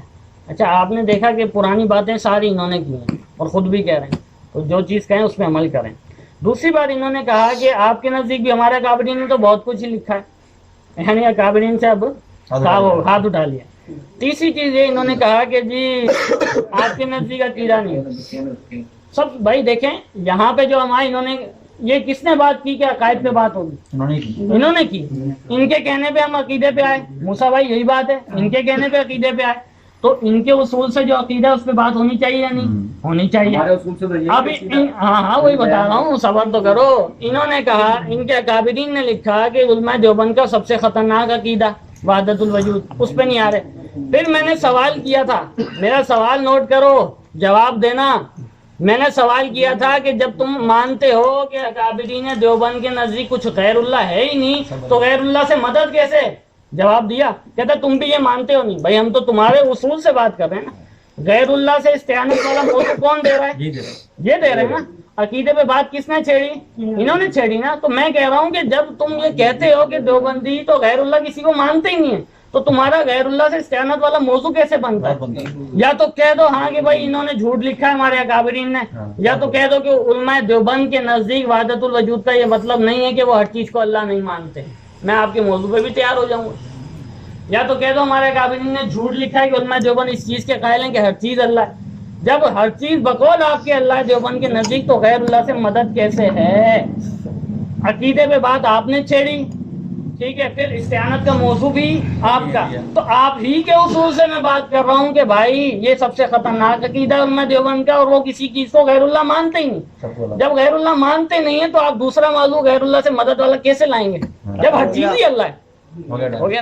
اچھا, آپ نے دیکھا کہ پرانی باتیں ساری انہوں نے کی ہیں اور خود بھی کہہ رہے ہیں, تو جو چیز کہیں اس پہ عمل کریں. دوسری بات انہوں نے کہا کہ آپ کے نزدیک بھی ہمارے اکابرین نے تو بہت کچھ ہی لکھا ہے, یعنی اکابرین سے اب ہاتھ اٹھا لیا. تیسری چیز یہ انہوں نے کہا کہ جی آپ کے نزدیک عقیدہ نہیں. سب بھائی دیکھیں یہاں پہ جو ہمارے انہوں نے یہ کس نے بات کی کہ عقائد پہ بات ہوگی, انہوں نے کی. ان کے کہنے پہ ہم عقیدے پہ آئے, موسیٰ بھائی یہی بات ہے, ان کے کہنے پہ عقیدے پہ آئے. تو ان کے اصول سے جو عقیدہ اس پہ بات ہونی چاہیے یا نہیں ہونی چاہیے. اب ہاں وہی بتا رہا ہوں, صبر تو کرو. انہوں نے کہا, ان کے اکابرین نے لکھا کہ علماء دیوبند کا سب سے خطرناک عقیدہ وحدت الوجود, اس پہ نہیں آ رہے. پھر میں نے سوال کیا تھا, میرا سوال نوٹ کرو, جواب دینا. میں نے سوال کیا تھا کہ جب تم مانتے ہو کہ اکابرین دیوبند کے نزدیک کچھ غیر اللہ ہے ہی نہیں, تو غیر اللہ سے مدد کیسے؟ جواب دیا, کہتا تم بھی یہ مانتے ہو نہیں. بھائی ہم تو تمہارے اصول سے بات کر رہے ہیں نا. غیر اللہ سے استعانت والا موضوع کون دے رہا ہے؟ یہ دے رہے ہیں نا. عقیدے پہ بات کس نے چھیڑی؟ انہوں نے چھیڑی نا. تو میں کہہ رہا ہوں کہ جب تم یہ کہتے ہو کہ دیوبندی تو غیر اللہ کسی کو مانتے ہی نہیں ہے, تو تمہارا غیر اللہ سے استعانت والا موضوع کیسے بنتا ہے؟ یا تو کہہ دو ہاں کہ بھائی انہوں نے جھوٹ لکھا ہے ہمارے اکابرین نے, یا تو کہہ دو کہ علماء دیوبند کے نزدیک وحدت الوجود کا یہ مطلب نہیں ہے کہ وہ ہر چیز کو اللہ نہیں مانتے. میں آپ کے موضوع پہ بھی تیار ہو جاؤں گا. یا تو کہہ دو ہمارے اکابرین نے جھوٹ لکھا ہے کہ علماء دیوبند اس چیز کے قائل ہیں کہ ہر چیز اللہ ہے. جب ہر چیز بقول آپ کے اللہ دیوبند کے نزدیک, تو غیر اللہ سے مدد کیسے ہے؟ عقیدے پہ بات آپ نے چھیڑی, ٹھیک ہے. پھر استعانت کا موضوع بھی آپ کا. تو آپ ہی کے اصول سے میں بات کر رہا ہوں کہ بھائی یہ سب سے خطرناک عقیدہ علماء دیوبند کا, اور وہ کسی چیز کو غیر اللہ مانتے ہی نہیں. جب غیر اللہ مانتے نہیں ہیں تو آپ دوسرا موضوع غیر اللہ سے مدد والا کیسے لائیں گے جب ہر چیز ہی اللہ ہے؟ ہو گیا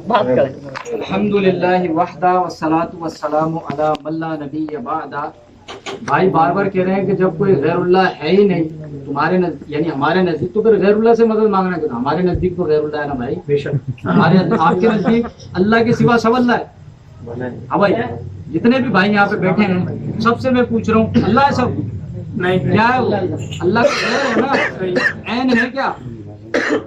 بات کریں. الحمدللہ وحدہ والصلاۃ والسلام علی من لا نبی بعدہ. بھائی بار بار کہہ رہے ہیں کہ جب کوئی غیر اللہ ہے ہی نہیں تمہارے نزدیک, یعنی ہمارے نزدیک, تو پھر غیر اللہ سے مدد مانگنا کیا؟ ہمارے نزدیک تو غیر اللہ ہے نا بھائی, بے شک. ہمارے آپ کے نزدیک اللہ کے سوا سب اللہ ہے. ہاں بھائی, جتنے بھی بھائی یہاں پہ بیٹھے ہیں سب سے میں پوچھ رہا ہوں, اللہ ہے سب نہیں, کیا ہے وہ اللہ کا غیر ہے نا, عین ہے کیا؟ اللہ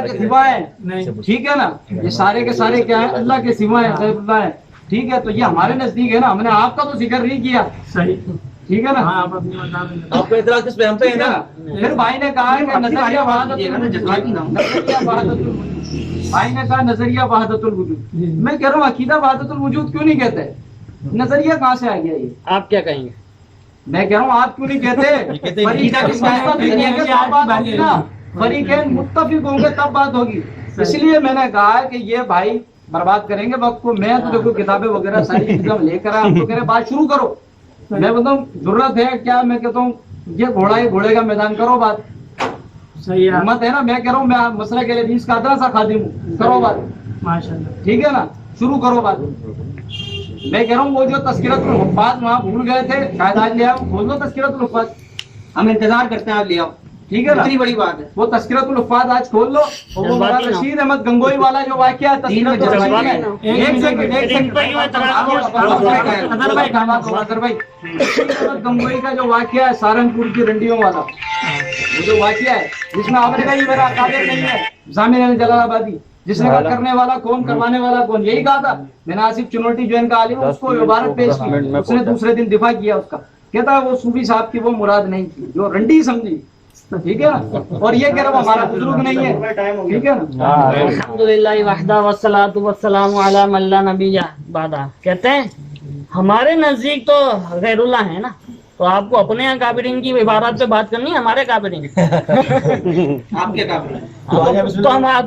کے سوا ہے, ٹھیک ہے نا. یہ سارے کے سارے کیا ہے؟ اللہ کے سوا ہے, غیر اللہ ہے, ٹھیک ہے. تو یہ ہمارے نزدیک ہے نا, ہم نے آپ کا تو ذکر نہیں کیا, ٹھیک ہے نا. آپ کو اعتراض کس پہ؟ ہم پہ ہے نا. پھر بھائی نے کہا کہ نظریہ وحدت بھائی نے کہا نظریہ وحدت الوجود. میں کہہ رہا ہوں عقیدہ وحدت الوجود کیوں نہیں کہتے؟ نظریہ کہاں سے آ گیا یہ؟ آپ کیا کہیں گے؟ میں کہہ رہا ہوں آپ کیوں نہیں کہتے فریقین متفق ہوں گے تب بات ہوگی. اس لیے میں نے کہا کہ یہ بھائی برباد کریں گے وقت کو. میں تو دیکھو کتابیں وغیرہ ساری چیزیں لے کر آپ کو کہہ رہے بات شروع کرو. میں بولتا ہوں ضرورت ہے کیا, میں کہتا ہوں یہ گھوڑا ہے گھوڑے کا میدان, کرو بات. صحیح ہے, ہمت ہے نا, میں کہہ رہا ہوں میں مسئلہ کے لیے 20 کا ادنا سا خادم ہوں, کرو بات. ماشاءاللہ. ٹھیک ہے نا, شروع کرو بات. میں کہہ رہا ہوں وہ جو تذکرۃ الحفاظ وہاں بھول گئے تھے, شاید آج لے آؤ, کھول دو تذکرۃ الحفاظ, ہم انتظار کرتے ہیں آپ لے آؤ. ٹھیک ہے نا, اتنی بڑی بات ہے. وہ تذکرۃ الحفاظ آج کھول لو. وہ مولانا رشید احمد گنگوئی والا جو واقعہ ہے تذکرۃ الحفاظ, ایک سیکنڈ گنگوئی کا جو واقعہ ہے سہارنپور کی رنڈیوں والا, وہ جو واقعہ ہے جس میں آپ نے کہا یہ میرا قابل نہیں ہے, ضامن جلال آبادی, جس نے کہا کرنے والا کون, کروانے والا کون, یہی کہا تھا. میں نے آصف چنوٹی جو ان کا عالم اس کو عبارت پیش کی, اس نے دوسرے دن دفاع کیا اس کا, کہتا ہے وہ صوفی صاحب کی وہ مراد نہیں تھی جو رنڈی سمجھی. ٹھیک ہے نا, اور یہ کہہ رہا ہوں ہمارا بزرگ نہیں ہے. ٹھیک ہے نا, الحمدللہ وحدہ والصلاۃ والسلام علی من لا نبی بعدہ. کہتے ہیں ہمارے نزدیک تو غیر اللہ ہے نا, تو آپ کو اپنے یہاں کافرین کی عبارات پہ بات کرنی ہے, ہمارے کافرین. آپ کے کافر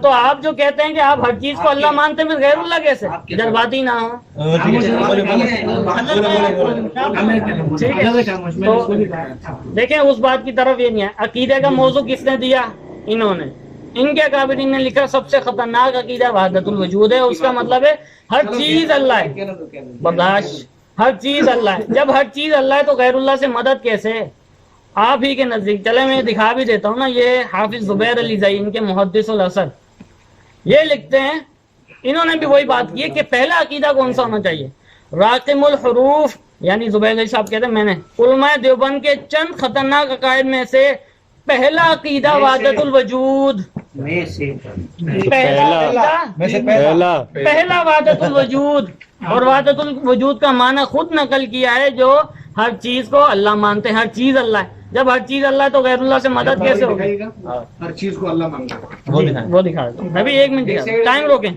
تو آپ جو کہتے ہیں کہ آپ ہر چیز کو اللہ مانتے ہیں, غیر اللہ کیسے, جذباتی نہ ہو. دیکھیں اس بات کی طرف یہ نہیں ہے. عقیدے کا موضوع کس نے دیا, انہوں نے. ان کے کافرین نے لکھا سب سے خطرناک عقیدہ وحدت الوجود ہے. اس کا مطلب ہے ہر چیز اللہ ہے, برداشت, ہر چیز اللہ ہے. جب ہر چیز اللہ ہے تو غیر اللہ سے مدد کیسے ہے آپ ہی کے نزدیک. چلے میں دکھا بھی دیتا ہوں نا, یہ حافظ زبیر علی زئی ان کے محدث الاثر یہ لکھتے ہیں, انہوں نے بھی وہی بات کی ہے کہ پہلا عقیدہ کون سا ہونا چاہیے. راقم الحروف یعنی زبیر علی صاحب کہتے ہیں, میں نے علماء دیوبند کے چند خطرناک عقائد میں سے پہلا عقیدہ وحدت الوجود, پہلا وحدت الوجود. اور وحدت الوجود کا معنی خود نقل کیا ہے, جو ہر چیز کو اللہ مانتے ہیں, ہر چیز اللہ ہے. جب ہر چیز اللہ ہے تو غیر اللہ سے مدد کیسے ہوگی. ہر چیز کو اللہ مانگتا ہے. وہ دکھا دیں, ابھی 1 منٹ ٹائم روکیں.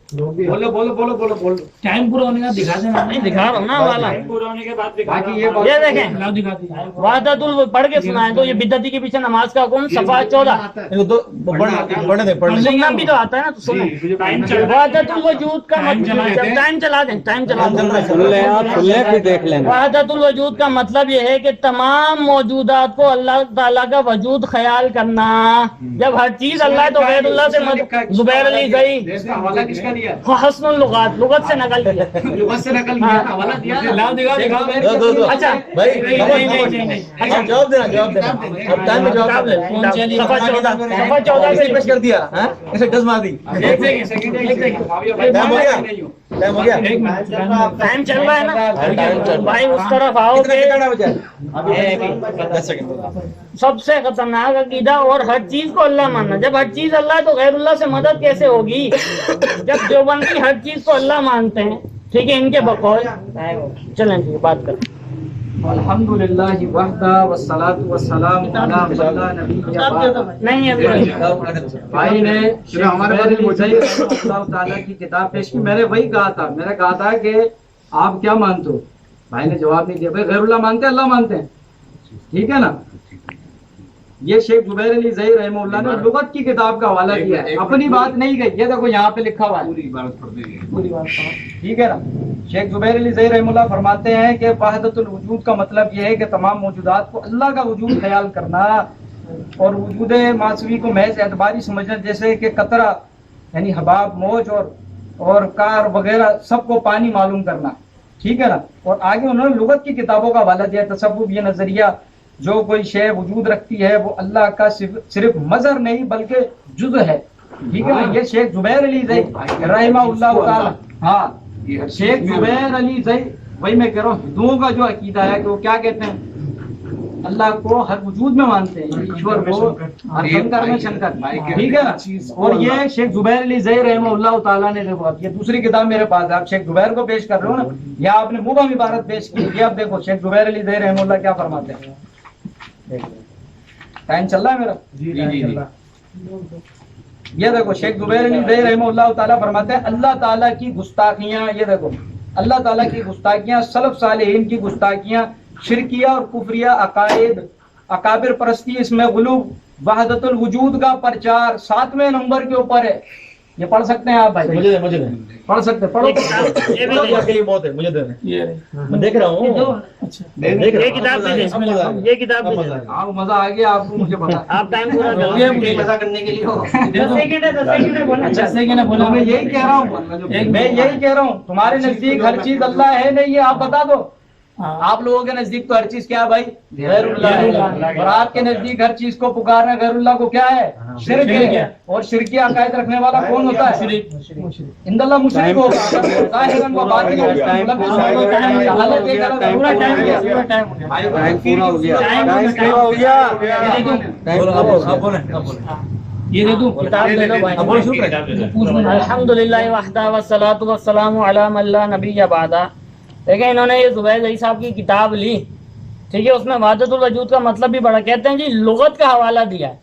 بولو بولو بولو بولو بولو. ٹائم پورا ہونے کا دکھا دینا. نہیں دکھا رہا ہوں نا والا, پورا ہونے کے بعد دکھا. باقی یہ دیکھیں وحدت پڑھ کے سنائیں تو یہ بدعتی کے پیچھے نماز کا حکم صفحہ 14 سننا بھی تو آتا ہے نا, تو سنیں. وحدت الوجود کا مطلب, ٹائم چلا دیں, ٹائم چلا دیں. وحدت الوجود کا مطلب یہ ہے کہ تمام موجودات کو اللہ تعالیٰ کا وجود خیال کرنا. جب ہر چیز اللہ ہے تو غیر اللہ سے مدد. زبیر علی زئی اس کا حوالہ کس کا دیا؟ حسن اللغات, لغت سے نقل کیا. لغت سے نقل کیا, حوالہ دیا. اچھا جواب دینا, جواب دینا. اب ٹائم میں جواب صفحہ 14 سے پیش کر دیا, ایسے ڈز مار دی. ٹائم ہو گیا, ٹائم چل رہا ہے نا بھائی, اس طرف آؤ. سب سے خطرناک عقیدہ اور ہر چیز کو اللہ ماننا. جب ہر چیز اللہ ہے تو غیر اللہ سے مدد کیسے ہوگی. جب دیوبندی ہر چیز کو اللہ مانتے ہیں, ٹھیک ہے, ان کے بقول. چلیں جی بات کریں. الحمدللہ وحدہ والصلاۃ والسلام علی من لا نبی بعدہ. نہیں ابھی بھائی نے اللہ تعالیٰ کی کتاب پیش کی. میں نے وہی کہا تھا, میں نے کہا تھا کہ آپ کیا مانتے ہو. بھائی نے جواب نہیں دیا. بھائی غیر اللہ مانتے ہیں, اللہ مانتے ہیں. ٹھیک ہے نا. یہ شیخ زبیر علی زئی رحمہ اللہ نے لغت کی کتاب کا حوالہ دیا ہے, اپنی بات نہیں کہی. یہ دیکھو یہاں پہ لکھا ہوا ہے, پوری عبارت پڑھ دیں. ٹھیک ہے نا. شیخ زبیر علی زئی رحمہ اللہ فرماتے ہیں کہ وحدت الوجود کا مطلب یہ ہے کہ تمام موجودات کو اللہ کا وجود خیال کرنا, اور وجود ماسوی کو محض اعتباری سمجھنا, جیسے کہ قطرہ یعنی حباب, موج اور کار وغیرہ سب کو پانی معلوم کرنا. ٹھیک ہے نا. اور آگے انہوں نے لغت کی کتابوں کا حوالہ دیا. تصوف یہ نظریہ جو کوئی شے وجود رکھتی ہے وہ اللہ کا صرف مظہر نہیں بلکہ جزء ہے. ٹھیک ہے نا. یہ شیخ زبیر علی زئی رحمہ اللہ تعالی, ہاں شیخ زبیر علی زئی, وہی میں کہہ رہا ہوں ہندوؤں کا جو عقیدہ ہے کہ وہ کیا کہتے ہیں, اللہ کو ہر وجود میں مانتے ہیں, ایشور کو ہر شنکر میں شنکر. ٹھیک ہے نا. اور یہ شیخ زبیر علی زئی رحمہ اللہ تعالیٰ نے, دیکھو اب یہ دوسری کتاب میرے پاس ہے, آپ شیخ زبیر کو پیش کر رہے ہو نا, یا آپ نے مبہم عبارت پیش کی. یہ اب دیکھو شیخ زبیر علی زئی رحمہ اللہ کیا فرماتے ہیں. ٹائم چل رہا ہے میرا. یہ دیکھو شیخ زبیر علی زئی رحمہ اللہ تعالیٰ فرماتے ہیں اللہ تعالیٰ کی گستاخیاں, یہ دیکھو اللہ تعالیٰ کی گستاخیاں, سلف صالحین کی گستاخیاں شرکیہ اور کفریہ عقائد، اکابر پرستی، اس میں غلو، وحدت الوجود کا پرچار 7ویں نمبر کے اوپر ہے. یہ پڑھ سکتے ہیں آپ بھائی؟ مجھے پڑھ سکتے پڑھو. موت ہے مجھے دے میں دیکھ رہا ہوں. یہ کتاب یہ کتاب آپ مزہ آ گیا آپ کو، مجھے پتا. آپ ٹائم پورا مزہ کرنے کے لیے اچھا سیکنڈ ہے بولو. میں یہی کہہ رہا ہوں تمہارے نزدیک ہر چیز اللہ ہے نہیں ہے، آپ بتا دو. آپ لوگوں کے نزدیک تو ہر چیز کیا ہے بھائی؟ غیر اللہ ہے. اور آپ کے نزدیک ہر چیز کو پکارنا غیر اللہ کو کیا ہے؟ شرک ہے. اور شرکی عقائد رکھنے والا کون ہوتا ہے؟ اند اللہ مشرک ہوگا. ظاہراً و باطناً. یہ دے دوں کتاب لے لو بھائی. الحمدللہ وحدہ والصلاۃ والسلام علی من لا نبی بعدہ. دیکھیں انہوں نے یہ زبیر علی صاحب کی کتاب لی، ٹھیک ہے، اس میں وحدت الوجود کا مطلب بھی بڑا کہتے ہیں جی لغت کا حوالہ دیا ہے.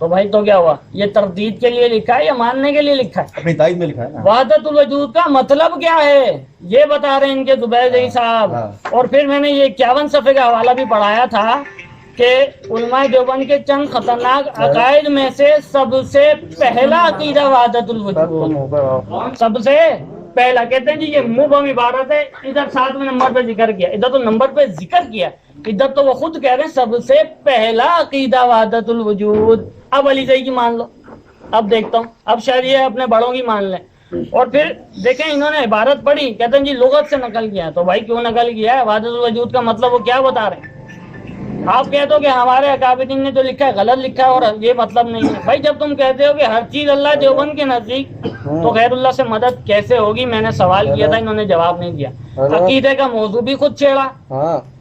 تو بھائی تو کیا ہوا؟ یہ تردید کے لیے لکھا ہے یا ماننے کے لیے لکھا ہے؟ اپنی تائید میں لکھا ہے نا. وحدت الوجود کا مطلب کیا ہے یہ بتا رہے ہیں ان کے زبیر علی صاحب. اور پھر میں نے یہ 51 صفحے کا حوالہ بھی پڑھایا تھا کہ علماء دیوبند کے چند خطرناک عقائد میں سے سب سے پہلا عقیدہ وحدت الوجود. سب سے پہلا کہتے ہیں جی یہ مبہم عبارت ہے. ادھر 7ویں نمبر پہ ذکر کیا، ادھر تو نمبر پہ ذکر کیا، ادھر تو وہ خود کہہ رہے ہیں سب سے پہلا عقیدہ وحدت الوجود. اب علی زئی کی مان لو، اب دیکھتا ہوں، اب شاید یہ اپنے بڑوں کی مان لیں. اور پھر دیکھیں انہوں نے عبارت پڑھی، کہتے ہیں جی لغت سے نقل کیا. تو بھائی کیوں نقل کیا ہے؟ وحدت الوجود کا مطلب وہ کیا بتا رہے ہیں؟ آپ کہتے ہو کہ ہمارے اکابرین نے جو لکھا ہے غلط لکھا ہے اور یہ مطلب نہیں ہے. بھائی جب تم کہتے ہو کہ ہر چیز اللہ دیوبند کے نزدیک، تو غیر اللہ سے مدد کیسے ہوگی؟ میں نے سوال کیا تھا، انہوں نے جواب نہیں دیا. عقیدے کا موضوع بھی خود چھیڑا،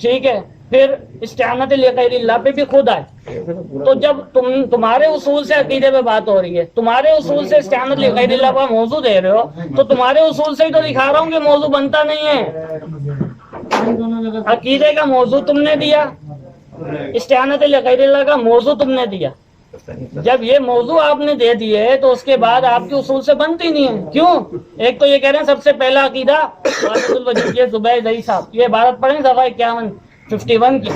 ٹھیک ہے، پھر استعانت لغیر اللہ پہ بھی خود آئے. تو جب تمہارے اصول سے عقیدے پہ بات ہو رہی ہے، تمہارے اصول سے استعانت لغیر اللہ کا موضوع دے رہے ہو، تو تمہارے اصول سے ہی تو دکھا رہا ہوں کہ موضوع بنتا نہیں ہے. عقیدے کا موضوع تم نے دیا، استعانت لغیر اللہ کا موضوع تم نے دیا. جب یہ موضوع آپ نے دے دیے تو اس کے بعد آپ کے اصول سے بنتی نہیں ہے. کیوں؟ ایک تو یہ کہہ رہے ہیں سب سے پہلا عقیدہ وحدت الوجود، یہ زبیر علی صاحب یہ عبارت پڑھیں صفحہ 51 کی.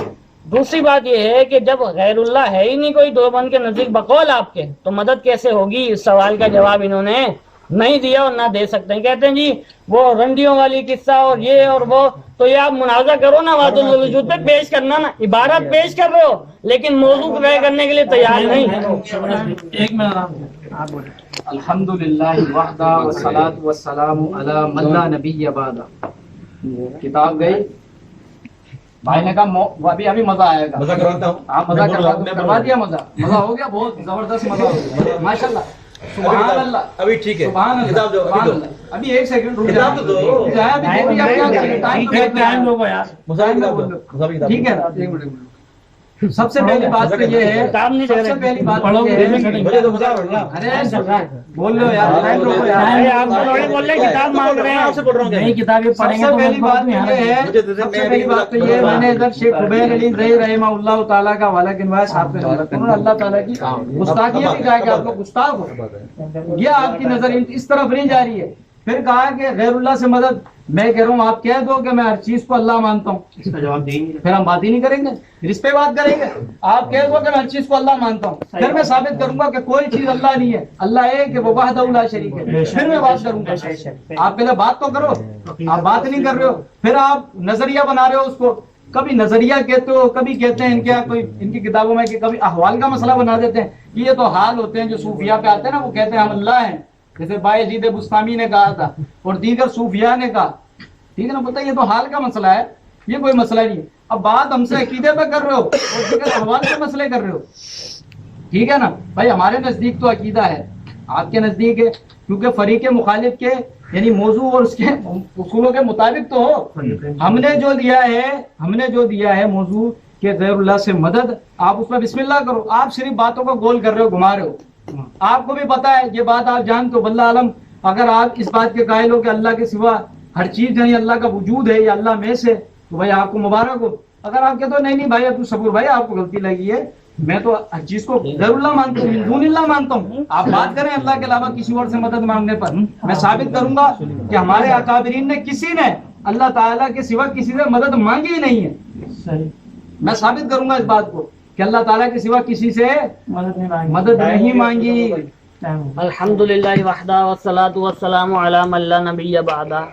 دوسری بات یہ ہے کہ جب غیر اللہ ہے ہی نہیں کوئی دیوبند کے نزدیک بقول آپ کے، تو مدد کیسے ہوگی؟ اس سوال کا جواب انہوں نے نہیں دیا اور نہ دے سکتے ہیں. کہتے ہیں جی وہ رنڈیوں والی قصہ اور یہ اور وہ، تو یہ آپ منازع کرو نا، وحدت الوجود پہ پیش کرنا نا، عبارت پیش کر رہے ہو لیکن موضوع طے کرنے کے لیے تیار نہیں. ایک منٹ الحمدللہ وحدہ والصلاۃ والسلام علی من لا نبی بعدہ. کتاب گئی، بھائی نے کہا ابھی مزہ آئے گا. مزہ کرواتا ہوں. آپ مزہ کروا دیا. مزہ ہو گیا، بہت زبردست مزہ ہو گیا ماشاء اللہ. سبحان اللہ. ابھی ٹھیک ہے، سبحان اللہ. کتاب دو. سبحان اللہ. ابھی ایک سیکنڈ رک کتاب تو دو. ٹھیک ہے نا. ایک منٹ. سب سے پہلی بات تو یہ ہے، سب سے پہلی بات بول لو یار، کتاب مانگ رہے ہیں، نہیں کتابیں پڑھیں گے. سب سے پہلی بات یہ ہے، سب سے پہلی بات تو یہ، میں نے ادھر شیخ زبیر علی زئی رحمہ اللہ تعالیٰ کا حوالہ گنوایا صاحب کے نمبر پہ. انہوں نے اللہ تعالیٰ کی گستاخیاں بھی کہا کہ آپ لوگ گستاخ ہو. یہ آپ کی نظر اس طرف نہیں جا رہی ہے. پھر کہا کہ غیر اللہ سے مدد. میں کہہ رہا ہوں آپ کہہ دو کہ میں ہر چیز کو اللہ مانتا ہوں، اس کا جواب دیں گے، پھر ہم بات ہی نہیں کریں گے، پھر اس پہ بات کریں گے. آپ کہہ دو کہ میں ہر چیز کو اللہ مانتا ہوں، پھر میں ثابت کروں گا کہ کوئی چیز اللہ نہیں ہے، اللہ ایک ہے، وہ وحدہ لا شریک ہے، پھر میں بات کروں گا. آپ پہلے بات تو کرو، آپ بات نہیں کر رہے ہو. پھر آپ نظریہ بنا رہے ہو اس کو، کبھی نظریہ کہتے ہو، کبھی کہتے ہیں ان کی کتابوں میں کہ کبھی احوال کا مسئلہ بنا دیتے ہیں. یہ تو حال ہوتے ہیں جو صوفیہ پہ آتے ہیں نا، وہ کہتے ہیں ہم اللہ ہیں، جیسے بایزید بستامی نے کہا تھا اور دیگر صوفیہ نے کہا. ٹھیک ہے نا، بتا یہ تو حال کا مسئلہ ہے، یہ کوئی مسئلہ نہیں ہے. اب بات ہم سے عقیدے پہ کر رہے ہو اور دیگر احوال کے مسئلے کر رہے ہو. ٹھیک ہے نا بھائی، ہمارے نزدیک تو عقیدہ ہے، آپ کے نزدیک ہے، کیونکہ فریق مخالف کے یعنی موضوع اور اس کے اصولوں کے مطابق تو ہو. ہم نے جو دیا ہے موضوع کہ غیر اللہ سے مدد، آپ اس میں بسم اللہ کرو. آپ صرف باتوں کو گول کر رہے ہو، گھما رہے ہو. آپ کو بھی پتا ہے یہ بات، آپ جانتے ہو واللہ عالم. اگر آپ اس بات کے قائل ہو کہ اللہ کے سوا ہر چیز یعنی اللہ کا وجود ہے یا اللہ میں سے، تو بھائی آپ کو مبارک ہو. اگر آپ کہتے ہو نہیں بھائی ابو صبور بھائی آپ کو غلطی لگی ہے، میں تو ہر چیز کو غیر اللہ مانتا ہوں، دون اللہ مانتا ہوں، آپ بات کریں اللہ کے علاوہ کسی اور سے مدد مانگنے پر. میں ثابت کروں گا کہ ہمارے اکابرین نے کسی نے اللہ تعالیٰ کے سوا کسی سے مدد مانگی ہی نہیں ہے. صحیح میں ثابت کروں گا اس بات کو کہ اللہ تعالیٰ کے سوا کسی سے مدد نہیں مانگی. الحمدللہ وحدہ والصلاۃ والسلام علی من لا نبی بعدہ.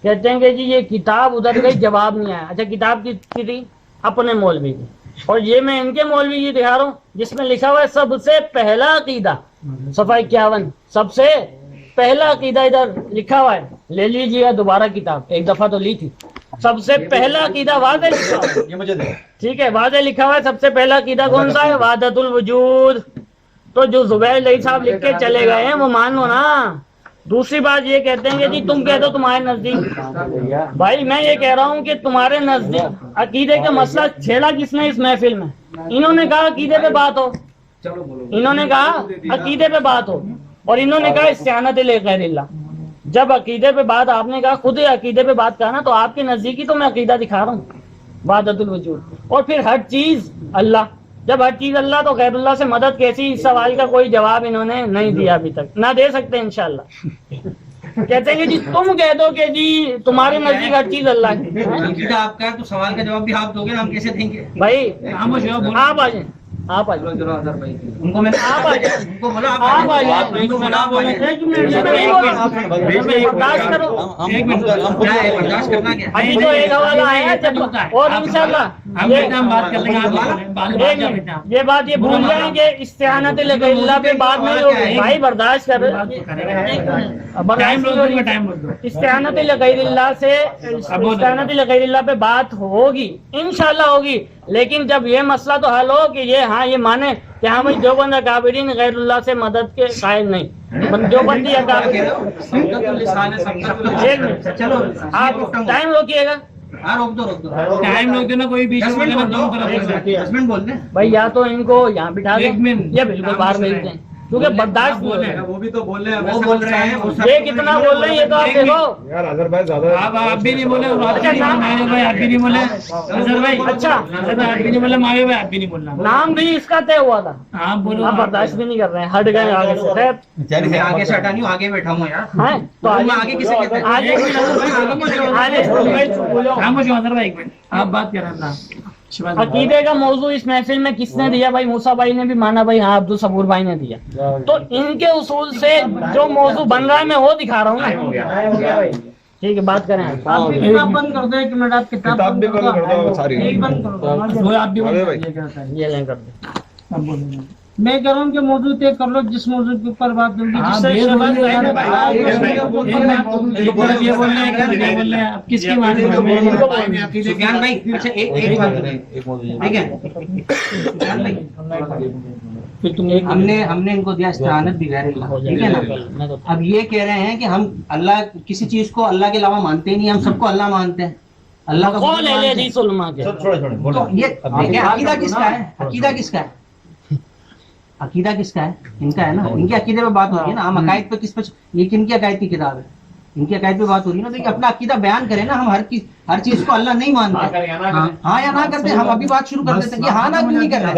کہتے ہیں کہ جی یہ کتاب ادھر گئی جواب نہیں آیا. اچھا کتاب کی تھی اپنے مولوی کی, اور یہ میں ان کے مولوی کی دکھا رہا ہوں جس میں لکھا ہوا ہے سب سے پہلا عقیدہ, صفحہ 51, سب سے پہلا عقیدہ ادھر لکھا ہوا ہے. لے لیجیے گا دوبارہ کتاب, ایک دفعہ تو لی تھی. سب سے پہلا عقیدہ واضح لکھا ہوا ہے, یہ مجھے دے. ٹھیک ہے, واضح لکھا ہوا ہے. سب سے پہلا عقیدہ کون سا ہے؟ وحدت الوجود. تو جو زبیر علیہ صاحب لکھ کے چلے گئے ہیں وہ مانو نا. دوسری بات یہ کہتے ہیں کہ جی تم کہہ دو تمہارے نزدیک. بھائی میں یہ کہہ رہا ہوں کہ تمہارے نزدیک عقیدے کا مسئلہ چھیڑا کس نے اس محفل میں؟ انہوں نے کہا عقیدے پہ بات ہو, انہوں نے کہا عقیدے پہ بات ہو, اور انہوں نے کہا استعانت لغیر اللہ. جب عقیدے پہ بات آپ نے کہا, خود عقیدے پہ بات کرنا, تو آپ کے نزدیکی تو میں عقیدہ دکھا رہا ہوں وحدت الوجود. اور پھر ہر چیز اللہ, جب ہر چیز اللہ تو غیر اللہ سے مدد کیسی؟ اس سوال کا کوئی جواب انہوں نے نہیں دیا ابھی تک, نہ دے سکتے انشاءاللہ. کہتے ہیں کہ جی تم کہہ دو کہ جی تمہارے نزدیک ہر چیز اللہ کی. عقیدہ آپ کا ہے تو سوال کا جواب بھی آپ دو گے, ہم کیسے دیں گے؟ بھائی آپ آ جائیں, آپ آ جائیں, ان کو میں آپ آ جائیں, ان کو بولا آپ آ جائیں. ان کو بولا ایک منٹ برداشت کرو. برداشت کرنا کیا؟ ابھی تو ایک حوالہ آیا ہے, اور انشاءاللہ یہ بات یہ بھول جائیں کہ استعانت لغیر اللہ پہ بات نہیں ہوگی. بھائی برداشت کر, استعانت لغیر اللہ سے, استعانت لغیر اللہ پہ بات ہوگی انشاءاللہ ہوگی. لیکن جب یہ مسئلہ تو حل ہو کہ یہ ہاں یہ مانے کہ ہاں بھائی جو بندہ کابرین غیر اللہ سے مدد کے قائل نہیں, جو بندی چلو آپ ٹائم روکیے گا. روک دو ٹائم روک دو نا, کوئی بیچ میں بول دیں بھائی, یا تو ان کو یہاں بٹھا دیں یا بالکل باہر بھیج دیں, کیونکہ برداشت وہ بھی تو بول رہے ہیں, وہ بول رہے ہیں. یہ کتنا بول رہے ہیں یہ تو آپ دیکھو. یار اظہر بھائی زیادہ آپ بھی نہیں بولے, آپ بھی نہیں بولے, اظہر بھائی اچھا آپ بھی نہیں بولے, ماوی بھائی آپ بھی نہیں بولنا. نام بھی اس کا طے ہوا تھا, آپ بولو, آپ برداشت بھی نہیں کر رہے ہیں, ہٹ گئے آگے سے. خیر میں آگے سے ہٹا نہیں ہوں, آگے بیٹھا ہوں یار. ہیں تو میں آگے کسے کہتے ہیں؟ آگے اظہر بھائی ایک منٹ, آپ بات کر رہے ہیں. عقیدے کا موضوع اس محفل میں کس نے دیا؟ بھائی موسیٰ بھائی نے بھی مانا, بھائی ہاں عبد الصبور بھائی نے دیا. تو ان کے اصول سے جو موضوع بن رہا ہے میں وہ دکھا رہا ہوں نا. ٹھیک ہے, بات کریں. آپ کتاب بند کر دو, ایک منٹ, آپ کتاب بھی بند کر دو ساری. ایک بند کر دو, آپ بھی یہ لیں کر دو. میں کہہ رہا ہوں کہ موضوع طے کر لو, جس موضوع کے اوپر بات ہوگی. کس کی بات سفیان بھائی, اچھا ایک بات ٹھیک ہے, ہم نے ان کو دیا استعانت بغیر اللہ, ٹھیک ہے نا. اب یہ کہہ رہے ہیں کہ ہم اللہ کسی چیز کو اللہ کے علاوہ مانتے ہی نہیں, ہم سب کو اللہ مانتے ہیں. اللہ کا قول اہل حدیث علماء کے. تو یہ دیکھیں عقیدہ کس کا ہے, عقیدہ کس کا ہے, عقیدہ کس کا ہے؟ ان کا ہے نا. ان کے عقیدے پہ بات ہو رہی ہے نا, ہم عقائد پہ کس پہ, یہ کن کی عقائد کی کتاب ہے؟ ان کی عقائد پہ بات ہو رہی ہے نا. تو اپنا عقیدہ بیان کریں نا. ہم ہر چیز کو اللہ نہیں مانتے, ہاں یا نہ کرتے. ہم ابھی بات شروع کر دیتے ہیں, یہ ہاں نہ کیوں نہیں کر رہے؟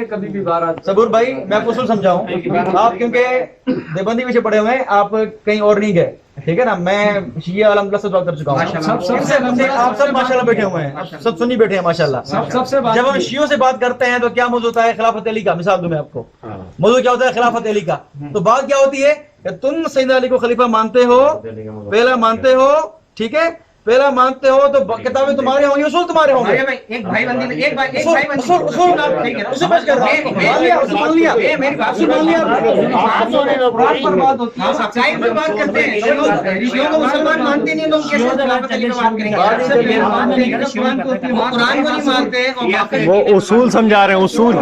کبھی بھی بار صبور بھائی میں آپ کو اصول سمجھاؤں, آپ کیونکہ دیوبندی پیچھے پڑے ہوئے ہیں, آپ کہیں اور نہیں گئے, ٹھیک ہے نا. میں شیعہ الحمدللہ سے بات کر چکا ہوں, آپ سب ماشاءاللہ بیٹھے ہوئے ہیں, سب سنی بیٹھے ہیں ماشاءاللہ. جب ہم شیعوں سے بات کرتے ہیں تو کیا موضوع ہوتا ہے؟ خلافت علی کا. مثال دوں میں آپ کو, موضوع کیا ہوتا ہے؟ خلافت علی کا. تو بات کیا ہوتی ہے کہ تم سیدنا علی کو خلیفہ مانتے ہو, پہلا مانتے ہو, ٹھیک ہے, پہلا مانتے ہو تو کتابیں تمہارے ہوں گی, اصول تمہارے ہوں گے. ایک بھائی بندی نے, ایک بھائی اسے بچ کر مان لیا. قرآن پر بات ہوتی ہے, سچائی پر بات کرتے ہیں. شیعوں کو مسلمان مانتے نہیں, تو کیسے خلافت علی کا بات کریں گے؟ قرآن کو نہیں مانتے, وہ اصول سمجھا رہے ہیں, اصول.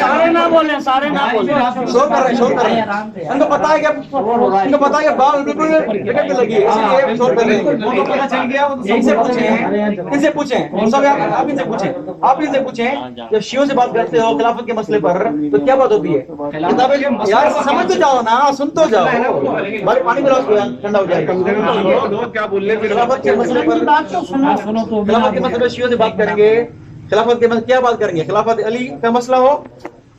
سارے نہ بولیں, سارے نہ بولیں. شور کر رہے ہیں. ان کو پتا ہے کہ بال بالکل لگی ہے, اسی لیے شور کر رہے ہیں. ان کو پتا چل گیا. ان سے پوچھیں سب, آپ ان سے پوچھیں جب شیعوں سے بات کرتے ہو خلافت کے مسئلے پر تو کیا بات ہوتی ہے؟ کتابیں یار سمجھ تو جاؤ نا, سن تو جاؤ. بھائی پانی پلاؤ, ٹھنڈا ہو جائے گا. کیا بول رہے خلافت کے مسئلے پر, خلافت کے مسئلے پر شیعوں سے بات کریں گے. خلافت کے مسئلے کیا بات کریں گے؟ خلافت علی کا مسئلہ ہو